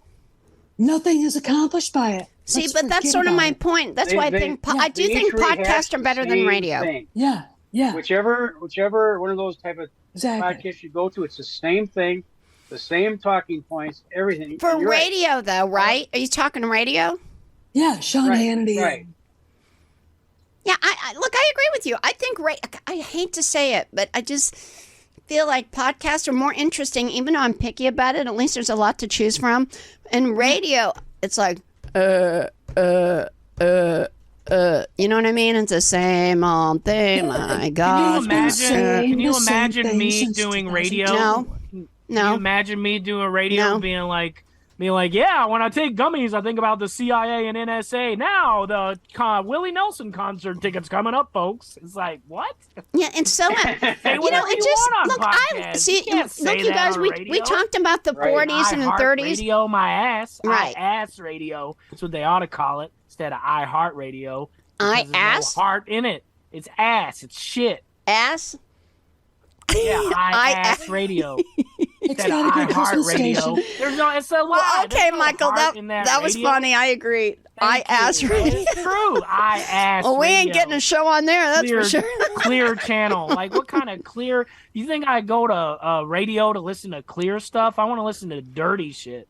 nothing is accomplished by it. See, but that's sort of my point. That's why I think podcasts are better than radio. Thing. Yeah. Yeah. Whichever one of those type of podcasts you go to, it's the same thing, the same talking points, everything. For radio, though, right? Are you talking radio? Yeah, Sean Hannity. Right. Yeah, I agree with you. I think I hate to say it, but I just feel like podcasts are more interesting, even though I'm picky about it. At least there's a lot to choose from. And radio, it's like, you know what I mean? It's the same old thing. My God. Can you imagine me doing radio? No. Can you imagine me doing radio being like, yeah, when I take gummies, I think about the CIA and NSA. Now the Willie Nelson concert tickets coming up, folks. It's like, what? Yeah, and so you guys, we talked about the 40s and the 30s. Radio, my ass. Right. I-ass radio. That's what they ought to call it instead of iHeart Radio. I ass? No heart in it. It's ass. It's shit. Ass? Yeah, I ass radio. It's got a good Christmas station. There's no, it's a lie. Well, okay, no Michael, heart in that was radio. funny. I agree. I asked radio. It's true. I asked. Well, we ain't radio. getting a show on there. That's Clear, for sure. Clear channel. Like, what kind of clear? You think I go to radio to listen to clear stuff? I want to listen to dirty shit.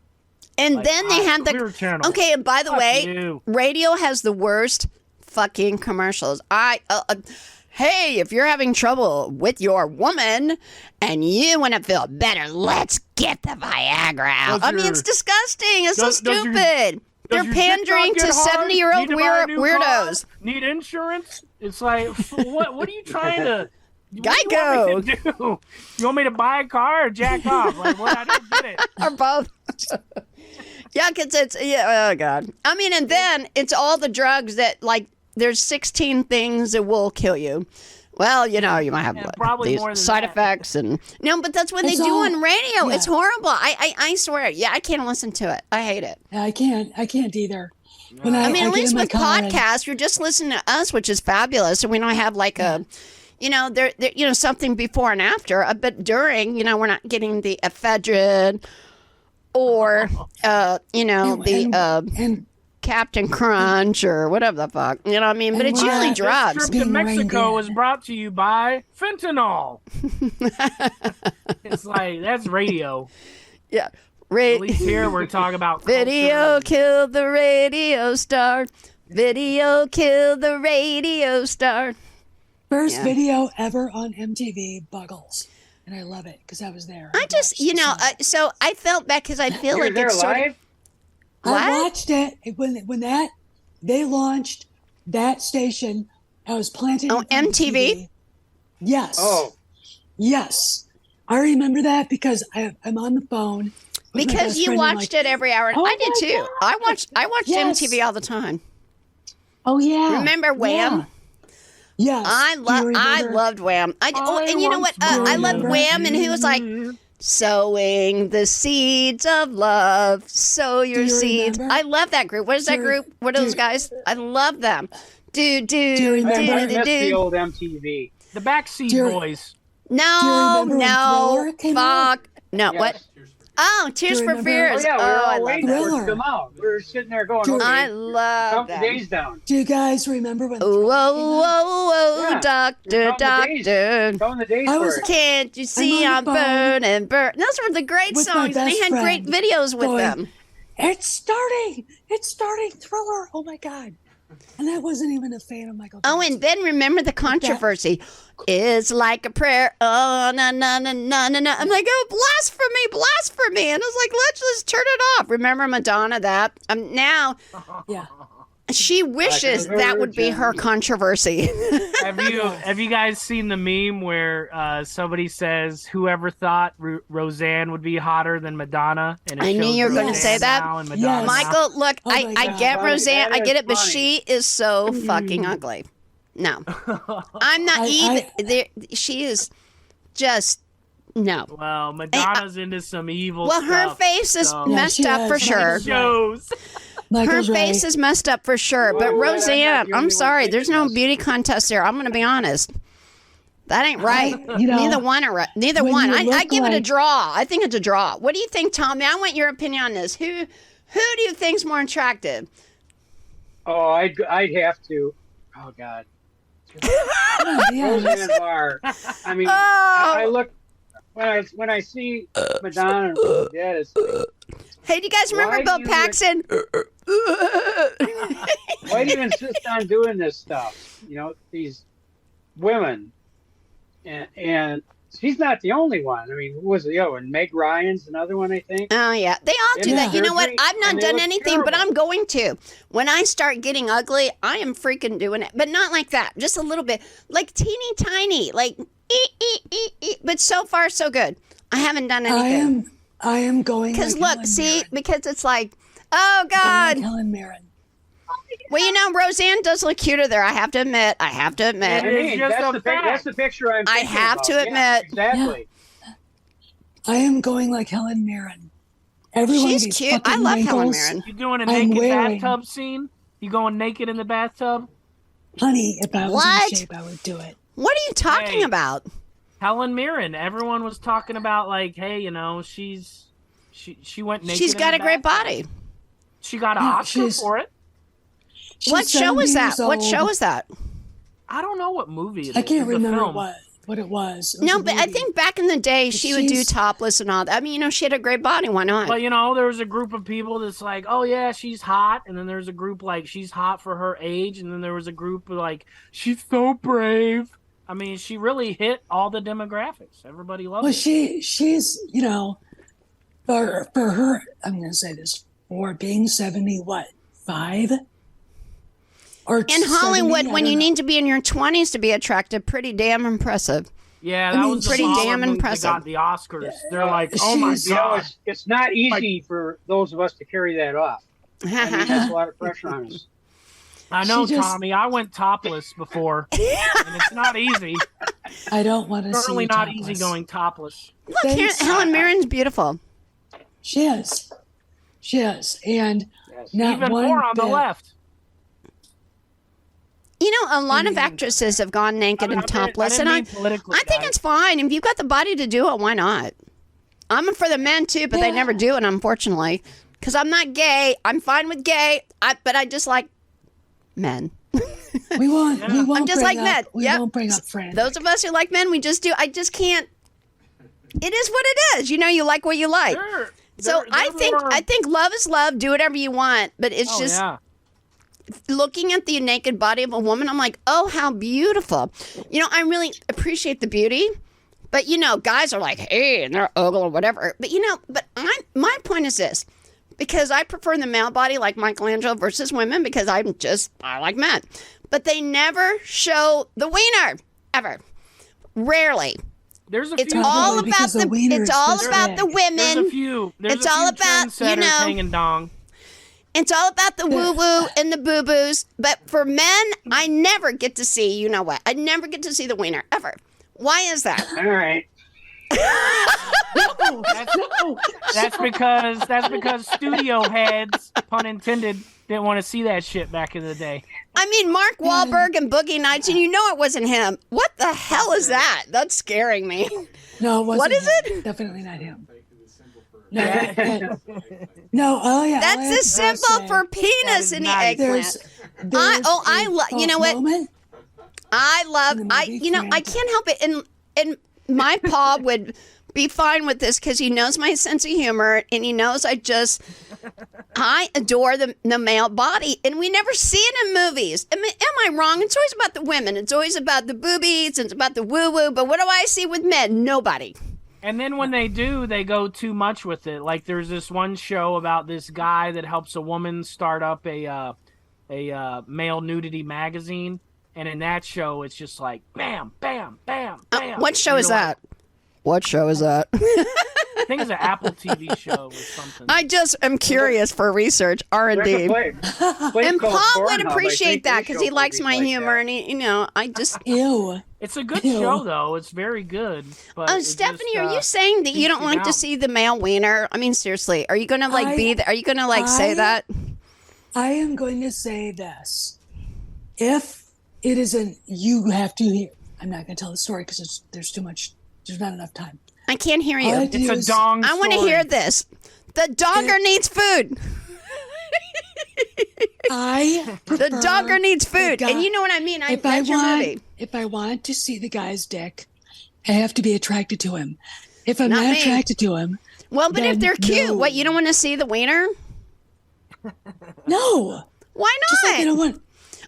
And Like, then they had Clear channel. Okay, and by the Fuck way, you. radio has the worst fucking commercials. Hey, if you're having trouble with your woman and you want to feel better, let's get the Viagra out. I mean, it's disgusting. It's so stupid. They're pandering to 70-year-old weirdos. Need insurance? It's like, what are you trying to... Geico. Do? You want me to buy a car or jack off? Like, what? I don't get it. Or both. Yeah, because oh, God. I mean, and then it's all the drugs that, like, there's 16 things that will kill you. Well, you know, you might have probably these more than side that. effects. No, but that's what they do on radio. Yeah. It's horrible. I swear. Yeah, I can't listen to it. I hate it. I can't either. When I mean, I at get least in my with car and- podcasts, you're just listening to us, which is fabulous. And we don't have like a, you know, there, you know, something before and after. But during, you know, we're not getting the ephedrine or, you know, and Captain Crunch or whatever the fuck. You know what I mean? But it's usually drugs. This trip to Mexico was brought to you by fentanyl. It's like, that's radio. Yeah. At least here we're talking about Video killed the radio star. Video killed the radio star. First video ever on MTV, Buggles. And I love it because I was there. I just, you know, so I felt bad because I feel You were like there it's sort of, live? I watched it when they launched that station. I was planting. Oh, MTV? Yes. Oh. Yes. I remember that because I'm on the phone. with my because best you friend and watched like, it every hour. "Oh I did my too. God." I watched Yes. MTV all the time. Oh yeah. Remember Wham? Yeah. Yes. I Do you loved Wham. And you know what? I loved Wham, and he was like, sowing the seeds of love. Sow your you seeds. remember? I love that group. What is that group? What are those guys? I love them. Do you remember? I miss the old MTV. The Backseat Do you- Boys. No, remember when Thriller came out? fuck. No, Yes. what? Oh, Tears Do you for remember- Fears. Oh, yeah, we were I all love waiting that. for it to Thriller. come out. We were sitting there going, Do- okay, I love count the them. days down. Do you guys remember when? Whoa, whoa, whoa, Yeah. doctor, Counting the days. doctor. Counting the days I for was- it. Can't you see on I'm the phone burning, burn? Those were the great with my songs, and they best had great friend videos with going, them. It's starting. Thriller. Oh my God. And I wasn't even a fan of Michael. Oh, Jackson. and then remember the controversy. It's like a prayer. Oh, na, na, na, na, na, na. I'm like, oh, blasphemy, blasphemy. And I was like, let's just turn it off. Remember Madonna that? Now Yeah. she wishes that would be her controversy. Have you guys seen the meme where somebody says whoever thought Roseanne would be hotter than Madonna? And it I knew shows you were going to Roseanne say that. now and Madonna now. Michael, look, Oh my I God. get Funny. Roseanne. That I get is it, but funny. she is so fucking ugly. No. I'm not either. She is just, no. Well, Madonna's into some evil Well, her stuff, face is so- messed she up is. for sure. It shows. Her Michael's face right. is messed up for sure. But Well, I'm not Roseanne, the only I'm one sorry. thinking There's no this. beauty contest there. I'm going to be honest. That ain't right. you know, Neither one are right. Neither when one. you I look give it a like- draw. I think it's a draw. What do you think, Tommy? I want your opinion on this. Who do you think's more attractive? Oh, I'd have to. Oh, God. Yeah. Roseanne Barr. I mean, Oh. I look when I see Madonna and that is. Hey, do you guys remember Why Bill do you- Paxton? Why do you insist on doing this stuff? You know, these women, and she's not the only one. I mean, who was it? Oh, and Meg Ryan's another one, I think. Oh, yeah. They all do Yeah. that. You know what? Surgery, I've not and they done look anything, but terrible. I'm going to. When I start getting ugly, I am freaking doing it. But not like that. Just a little bit. Like teeny tiny. Like, but so far, so good. I haven't done anything. I am going. Because like look, Helen see, Mirren. because it's like, oh, I'm God. like Helen Mirren. Well, you know, Roseanne does look cuter there. I have to admit. I It's mean, just that's a the fact. that's the picture I'm. I thinking have about. to Yeah, admit. exactly. I am going like Helen Mirren. Everyone She's these cute. I fucking love Helen wrinkles. Mirren. You doing a I'm naked wearing- bathtub scene? You going naked in the bathtub? Honey, if I was What? in shape, I would do it. What are you talking Hey. about? Helen Mirren. Everyone was talking about like, hey, you know, she went naked. She's got a great body. She got an Oscar for it. What show is that? What show is that? I don't know what movie it is. I can't remember what it was. No, but I think back in the day, she would do topless and all that. I mean, you know, she had a great body. Why not? But, you know, there was a group of people that's like, oh, yeah, she's hot. And then there's a group like, she's hot for her age. And then there was a group like, she's so brave. I mean, she really hit all the demographics. Everybody loves Well, it. she's, you know, for her, I'm going to say this, for being 5? Or in Hollywood, when you need to be in your 20s to be attractive, pretty damn impressive. Yeah, that was pretty damn impressive. Got the Oscars. They're like, oh my god, it's not easy for those of us to carry that off. I mean, that's a lot of pressure on us. I know, Tommy. I went topless before, and it's not easy. I don't want to see certainly not topless. easy going topless. Look, here, Helen Mirren's beautiful. She is, and not even one more on the bit- left. You know, a lot of actresses have gone naked and topless, and I think it's fine. If you've got the body to do it, why not? I'm for the men too, but they never do it, unfortunately, because I'm not gay. I'm fine with gay, but I just like men. We won't. I'm just like men. We won't bring up friends. Those of us who like men, we just do. I just can't. It is what it is. You know, you like what you like. Sure. So I think love is love. Do whatever you want, but it's just. Yeah. Looking at the naked body of a woman, I'm like, oh, how beautiful. You know, I really appreciate the beauty. But, you know, guys are like, hey, and they're ugly or whatever. But, you know, my point is this. Because I prefer the male body like Michelangelo versus women because I like men. But they never show the wiener, ever. Rarely. There's a it's few. all about the it's all about the women. There's a few. It's all about, you know. Hanging dong. It's all about the woo-woo and the boo-boos. But for men, I never get to see, you know what? I never get to see the wiener, ever. Why is that? All right. That's because studio heads, pun intended, didn't want to see that shit back in the day. I mean, Mark Wahlberg and Boogie Nights, and you know it wasn't him. What the hell is that? That's scaring me. No, it wasn't what is him. it? Definitely not him. No, oh yeah. That's the symbol for penis in the eggplant. I love. You know what? You know, I can't help it. And my pa would be fine with this because he knows my sense of humor and he knows I adore the male body, and we never see it in movies. Am I wrong? It's always about the women. It's always about the boobies. It's about the woo woo. But what do I see with men? Nobody. And then when they do, they go too much with it. Like there's this one show about this guy that helps a woman start up a male nudity magazine, and in that show, it's just like bam, bam, bam, bam. What show is that? What show is that? I think it's an Apple TV show or something. I just am curious for research, R&D. And Paul would appreciate that because he likes my humor, and he, you know, I just ew. It's a good show though. It's very good. But Stephanie, are you saying that you don't like to see the male wiener? I mean, seriously, are you gonna Are you gonna say that? I am going to say this: if it isn't, you have to hear. I'm not going to tell the story because there's too much. There's not enough time. I can't hear you. It's a dong I want to hear this. The dogger needs food. The dogger needs food, and you know what I mean. If I want to see the guy's dick, I have to be attracted to him. If I'm not attracted to him, well, but if they're cute, what, you don't want to see the wiener? No. Why not? Just like I don't want.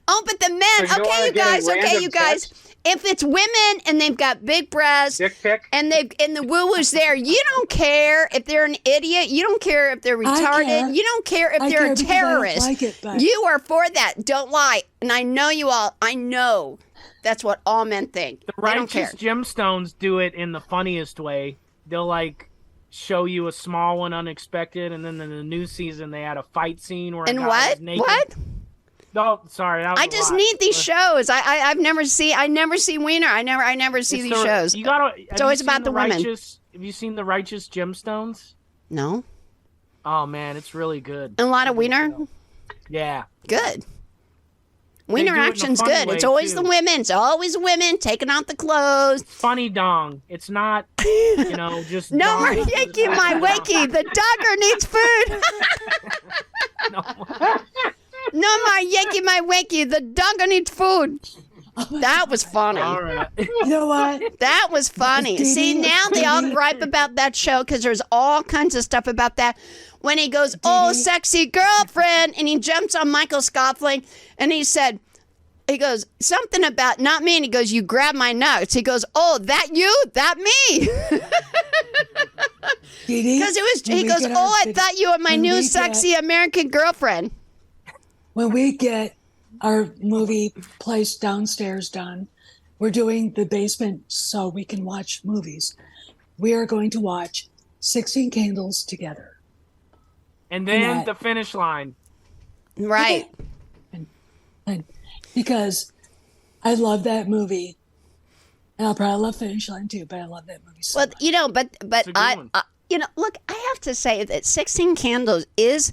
Oh, but the men. So you guys. If it's women and they've got big breasts and the woo-woo's there, you don't care if they're an idiot. You don't care if they're retarded. You don't care if they're a terrorist. You are for that. Don't lie. And I know you all. I know that's what all men think. The Righteous Gemstones do it in the funniest way. They'll like show you a small one unexpected, and then in the new season they had a fight scene where a guy was naked. What? No, sorry. I just need these shows. I never see wiener. I never see these shows. You gotta. It's always about the women. Have you seen the Righteous Gemstones? No. Oh man, it's really good. And a lot of wiener. Yeah. Good. Wiener do it in a action's funny good. way, It's always too. the women. It's always women taking out the clothes. Funny dong. It's not, just No dong. more Yankee my wakey. The dogger needs food. No more Yankee my wakey. The dogger needs food. That was funny. All right. You know what? That was funny. Dee Dee, See, now they all gripe about that show because there's all kinds of stuff about that. When he goes, oh, sexy girlfriend, and he jumps on Michael Scoffling, and he goes, something about not me, and he goes, you grab my nuts. He goes, oh, that you? That me? Because he goes, oh, I thought you were my new sexy American girlfriend. When we get our movie place downstairs done, we're doing the basement so we can watch movies. We are going to watch 16 Candles together. And then the finish line. Right. And because I love that movie. And I'll probably love Finish Line too, but I love that movie so much. But I look, I have to say that 16 Candles is,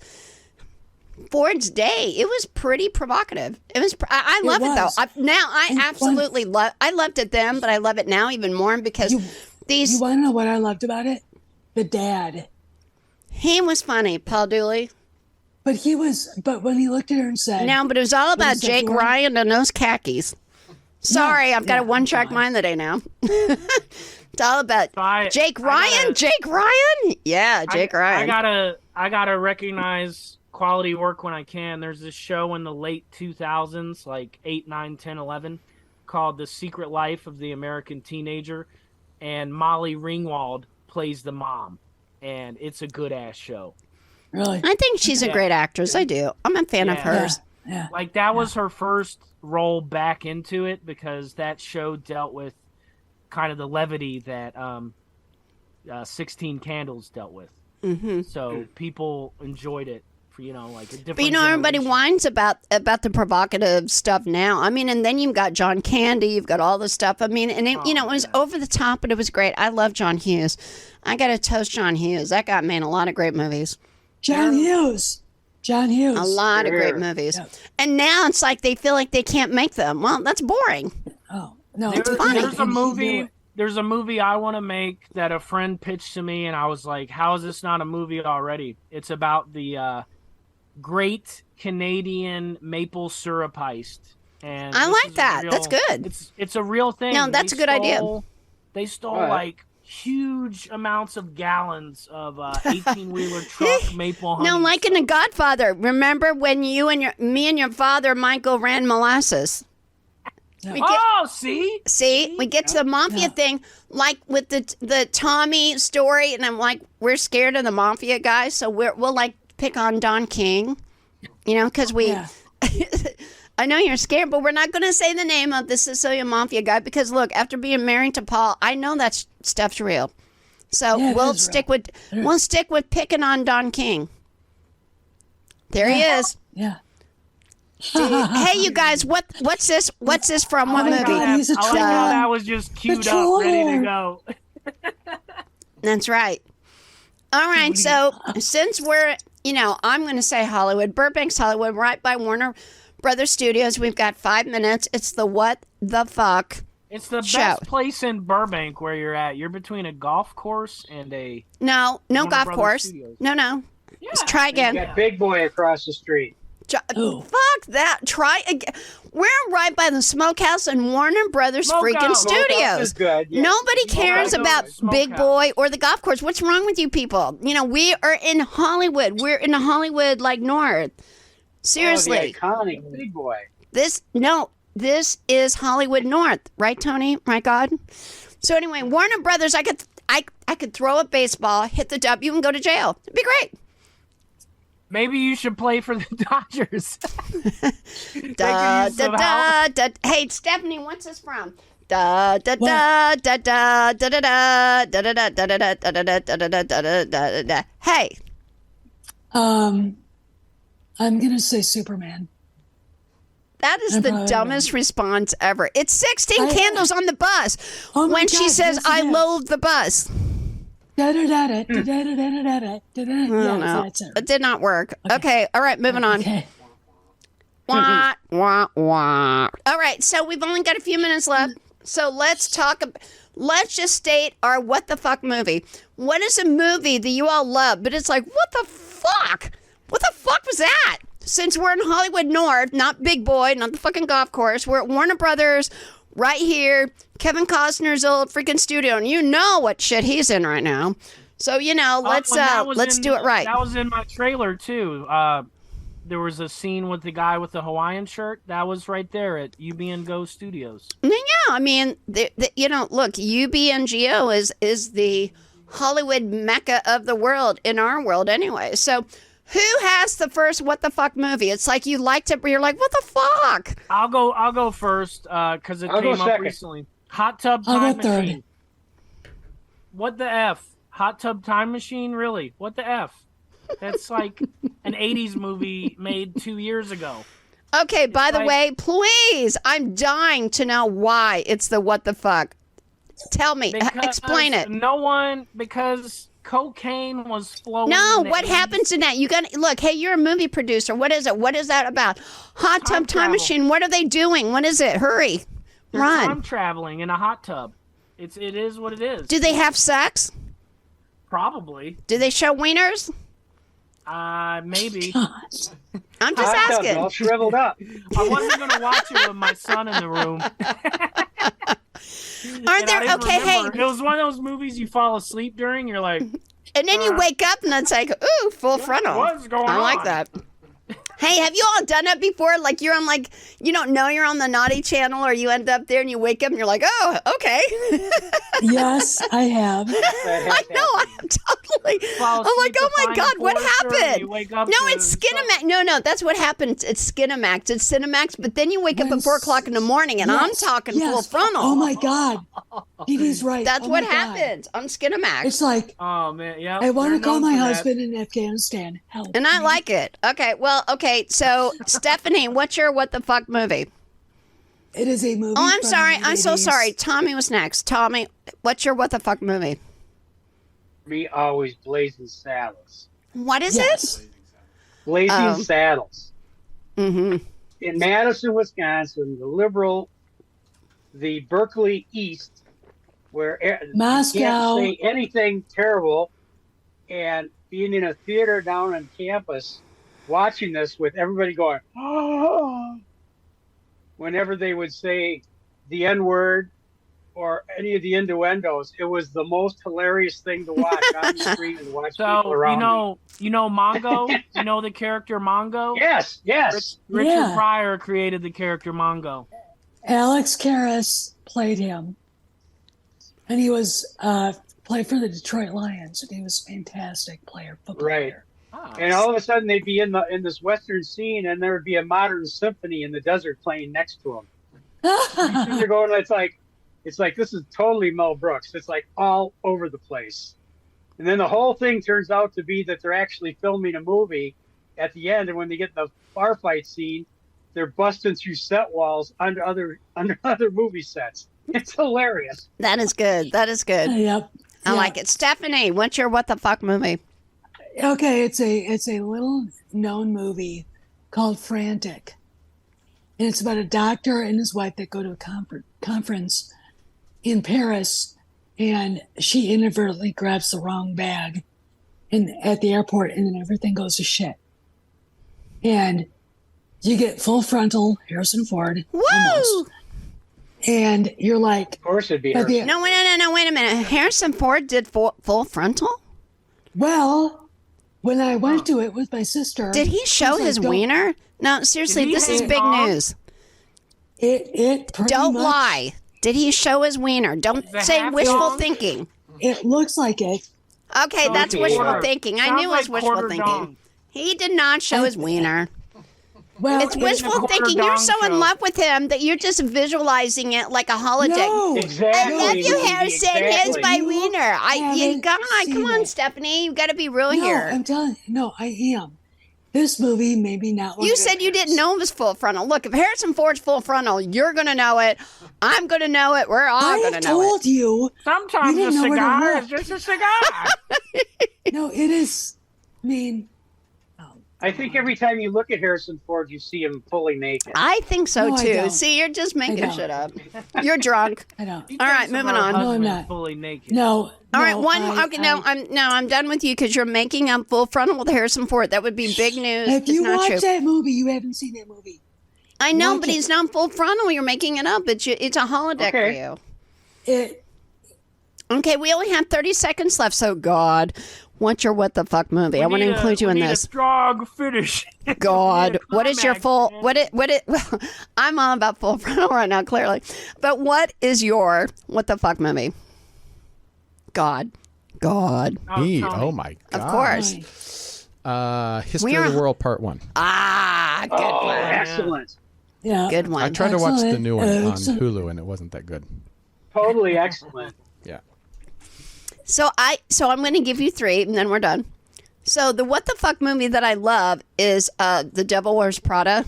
for its day, it was pretty provocative. It was. I love it though. I absolutely love. I loved it then, but I love it now even more because You want to know what I loved about it? The dad. He was funny, Paul Dooley. But when he looked at her and said, no, but it was all about Jake Ryan and those khakis. Sorry, I've got a one-track mind today now. It's all about Jake Ryan. Jake Ryan? Yeah, Jake Ryan. I gotta recognize quality work when I can. There's this show in the late 2000s, like 8, 9, 10, 11, called The Secret Life of the American Teenager, and Molly Ringwald plays the mom, and it's a good-ass show. Really? I think she's a great actress. I do. I'm a fan of hers. Yeah. Like, that was her first role back into it because that show dealt with kind of the levity that 16 Candles dealt with. Mm-hmm. So people enjoyed it for, like a different But everybody whines about the provocative stuff now. I mean, and then you've got John Candy, you've got all this stuff. I mean, and it, it was over the top, but it was great. I love John Hughes. I got to toast John Hughes. That guy made a lot of great movies. John Hughes. A lot of great movies. Yeah. And now it's like they feel like they can't make them. Well, that's boring. Oh, no. It's funny. There's a movie I want to make that a friend pitched to me, and I was like, how is this not a movie already? It's about the Great Canadian Maple Syrup Heist. And I like that. That's good. It's a real thing. No, that's a good idea. They stole like huge amounts of gallons of 18-wheeler truck maple honey. No, like in The Godfather. Remember when me and your father, Michael, ran molasses? See, we get to the mafia thing, like with the Tommy story, and I'm like, we're scared of the mafia guys, so we'll like pick on Don King, because we. Yeah. I know you're scared, but we're not going to say the name of the Sicilian mafia guy because look, after being married to Paul, I know that stuff's real. So we'll stick with picking on Don King. There he is. Yeah. Hey, you guys, what's this? What's this from? What movie? God, he's a troll. That was just queued up, ready to go. That's right. All right, so since we're, I'm going to say Hollywood, Burbank's Hollywood, right by Warner Brothers Studios. We've got 5 minutes. It's the What the Fuck It's the show. best place in Burbank where you're at. You're between a golf course and a no Warner golf Brothers course. Studios. No. Yeah. Let's try again. You got Big Boy across the street. Fuck that. Try again. We're right by the Smokehouse and Warner Brothers freaking Studios. Is good. Yes. Nobody cares about Big Boy or the golf course. What's wrong with you people? We are in Hollywood. We're in Hollywood like North. Seriously. Oh, the iconic Big Boy. This is Hollywood North, right, Tony? My God. So anyway, Warner Brothers, I could throw a baseball, hit the W, and go to jail. It'd be great. Maybe you should play for the Dodgers. Hey, Stephanie, what's this from? Da da da da da da da da da da da da da da da da. Hey. I'm gonna say Superman. That is the dumbest response ever. It's 16 Candles on the bus. When she says, "I loathe the bus." I don't know. It did not work. Okay. All right. Moving on. Okay. Wah, wah, wah. All right, so we've only got a few minutes left. So let's just state our what the fuck movie. What is a movie that you all love, but it's like, what the fuck? What the fuck was that? Since we're in Hollywood North, not Big Boy, not the fucking golf course, we're at Warner Brothers, right here, Kevin Costner's old freaking studio, and you know what shit he's in right now. So, let's do it right. That was in my trailer, too. There was a scene with the guy with the Hawaiian shirt. That was right there at UB&Go Studios. Yeah, I mean, look, UB&GO is the Hollywood mecca of the world, in our world anyway. So who has the first what the fuck movie? It's like you liked it, but you're like, what the fuck? I'll go first because it came up recently. Hot Tub Time Machine. What the F? Hot Tub Time Machine? Really? What the F? That's like an 80s movie made 2 years ago. Okay, by the way, please, I'm dying to know why it's the what the fuck. Tell me. Explain it. Because cocaine was flowing. No, what happens in that? You got look. Hey, you're a movie producer. What is it? What is that about? Hot Tub Time Machine. What are they doing? What is it? Hurry, run. Time traveling in a hot tub. It is what it is. Do they have sex? Probably. Do they show wieners? Maybe. I'm just asking. All shriveled up. I wasn't going to watch it with my son in the room. Aren't there? Okay, hey. It was one of those movies you fall asleep during. You're like, and then you wake up and it's like, ooh, full frontal. What's going on? I like that. Hey, have you all done it before? Like you're on you don't know you're on the naughty channel, or you end up there and you wake up and you're like, oh, okay. Yes, I have. I know, I have totally. I'm like, oh my God, what happened? No, it's Skinamax. No, that's what happened. It's Skinamax. It's Cinemax, but then you wake up at 4 o'clock in the morning and I'm talking full frontal. Oh my God. Dee Dee's right. That's what happened on Skinamax. It's like, oh man, yeah. I want to call my husband in Afghanistan. Help. And I like it. Okay, well, so Stephanie, what's your what the fuck movie? It is a movie. Oh, I'm sorry. I'm so sorry. Tommy was next. Tommy, what's your what the fuck movie? Me, always Blazing Saddles. What is it? Blazing Saddles. Mm-hmm. In Madison, Wisconsin, the Berkeley East, where Moscow. you can't say anything terrible, and being in a theater down on campus, watching this with everybody going, oh, whenever they would say the N-word or any of the innuendos, it was the most hilarious thing to watch on the screen and watch people around me. You know Mongo? You know the character Mongo? Yes. Richard Pryor created the character Mongo. Alex Karras played him. And he was played for the Detroit Lions, and he was a fantastic football player. Oh. And all of a sudden they'd be in this western scene, and there would be a modern symphony in the desert playing next to them. They're going, it's like this is totally Mel Brooks. It's like all over the place. And then the whole thing turns out to be that they're actually filming a movie at the end, and when they get the bar fight scene, they're busting through set walls under other movie sets. It's hilarious. That is good. Yep. I like it. Stephanie, what's your what the fuck movie? Okay, it's a little known movie called Frantic. And it's about a doctor and his wife that go to a conference in Paris, and she inadvertently grabs the wrong bag at the airport, and then everything goes to shit. And you get full frontal Harrison Ford. Woo! Almost. And you're like, of course it'd be Harrison. No, wait a minute. Harrison Ford did full frontal? Well, when I went to it with my sister, did he show his wiener? No, seriously, this is big news. It don't lie. Did he show his wiener? Don't say wishful thinking. It looks like it. Okay, that's wishful thinking. I knew it was wishful thinking. He did not show his wiener. Well, it's wishful thinking. You're so in love with him that you're just visualizing it like a holodeck. No, exactly. I love you, Harrison. Here's my wiener. Come on, Stephanie. You got to be real here. I'm telling you. No, I am. This movie maybe not. You said you didn't know it was full frontal. Look, if Harrison Ford's full frontal, you're going to know it. I'm going to know it. We're all going to know it. I told you. Sometimes a cigar is just a cigar. No, it is. I mean, I think every time you look at Harrison Ford, you see him fully naked. I think so No, I too. don't. See, you're just making I don't. shit up. You're drunk. I don't. All right, moving on. No, I'm not. Fully naked. No. All right, no, one. I- Okay, I'm done with you because you're making up full frontal with Harrison Ford. That would be big news. If you it's not watch true. that movie, you haven't seen that movie. I know, watch but it. he's not full frontal. You're making it up. It's a holodeck for you. Okay, we only have 30 seconds left. So, God, what's your what the fuck movie? I want to include you in we need this. A strong finish. God, what is your Climax, full? man. Well, I'm all about full frontal right now, clearly. But what is your what the fuck movie? God. Me? Oh my God. Of course. History of the World Part 1. Ah, good one. Excellent. Yeah. Good one. I tried to watch the Excellent. new one on Excellent. Hulu and it wasn't that good. Totally excellent. Yeah. So I'm going to give you 3, and then we're done. So the what the fuck movie that I love is The Devil Wears Prada.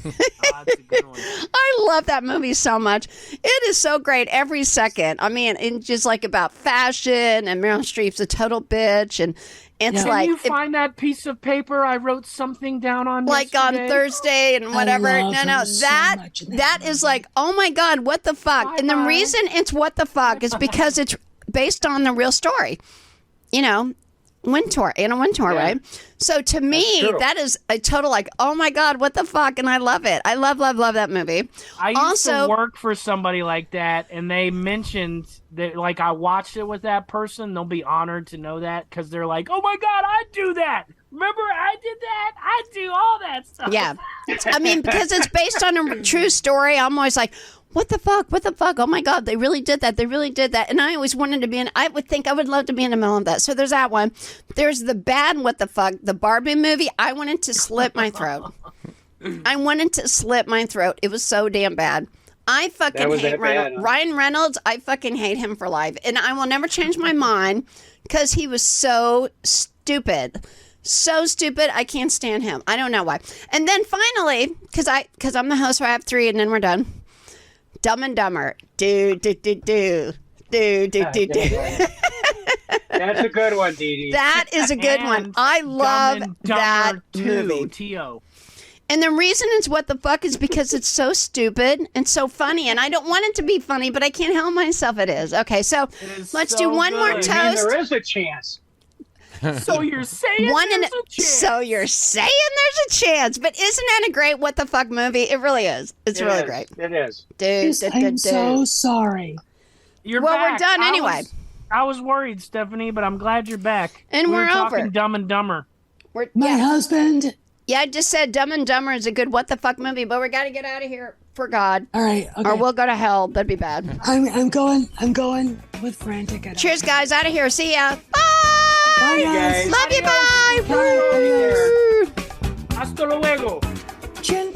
That's a good one. I love that movie so much. It is so great every second. I mean, it's just like about fashion, and Meryl Streep's a total bitch, and it's Can like you find that piece of paper I wrote something down on? like on yesterday? Thursday and whatever. love No, her so that much in that is like, oh my God, what the fuck? And the Bye-bye. reason it's what the fuck is because it's based on the real story. You know, Wintour, right? So to me, true. that is a total like, oh my God, what the fuck? And I love it. I love that movie. I used Also- to work for somebody like that, and they mentioned that, like, I watched it with that person. They'll be honored to know that because they're like, oh my God, I do that. Remember, I did that. I do all that stuff. Yeah. I mean, because it's based on a true story, I'm always like, what the fuck? What the fuck? Oh my God, they really did that. They really did that. And I always wanted to be I would love to be in the middle of that. So there's that one. There's the bad what the fuck, the Barbie movie. I wanted to slit my throat. I wanted to slit my throat. It was so damn bad. I fucking was hate that bad, huh? Ryan Reynolds. I fucking hate him for life. And I will never change my mind because he was so stupid. So stupid. I can't stand him. I don't know why. And then finally, because I'm the host, so I have 3 and then we're done. Dumb and Dumber. Do. That's a good one, Dee Dee. That is a good one. And I love Dumb and that Dumber 2, movie. T.O. And the reason it's what the fuck is because it's so stupid and so funny. And I don't want it to be funny, but I can't help myself. It is. Okay, so is let's so do one good. more I mean, toast. There is a chance. So you're saying One there's and a chance. so you're saying there's a chance, but isn't that a great what the fuck movie? It really is. It's It really is. great. It is. Dude, I'm so sorry. You're Well, we're back. done anyway. I was worried, Stephanie, but I'm glad you're back. And we we're were talking over. Dumb and Dumber. My husband. Yeah, I just said Dumb and Dumber is a good what the fuck movie, but we got to get out of here for God. All right. Okay. Or we'll go to hell. That'd be bad. I'm going with Frantic. Cheers, guys. Out of here. See ya. Bye. Bye, guys. Love you. Bye. Bye. Hasta luego. Chin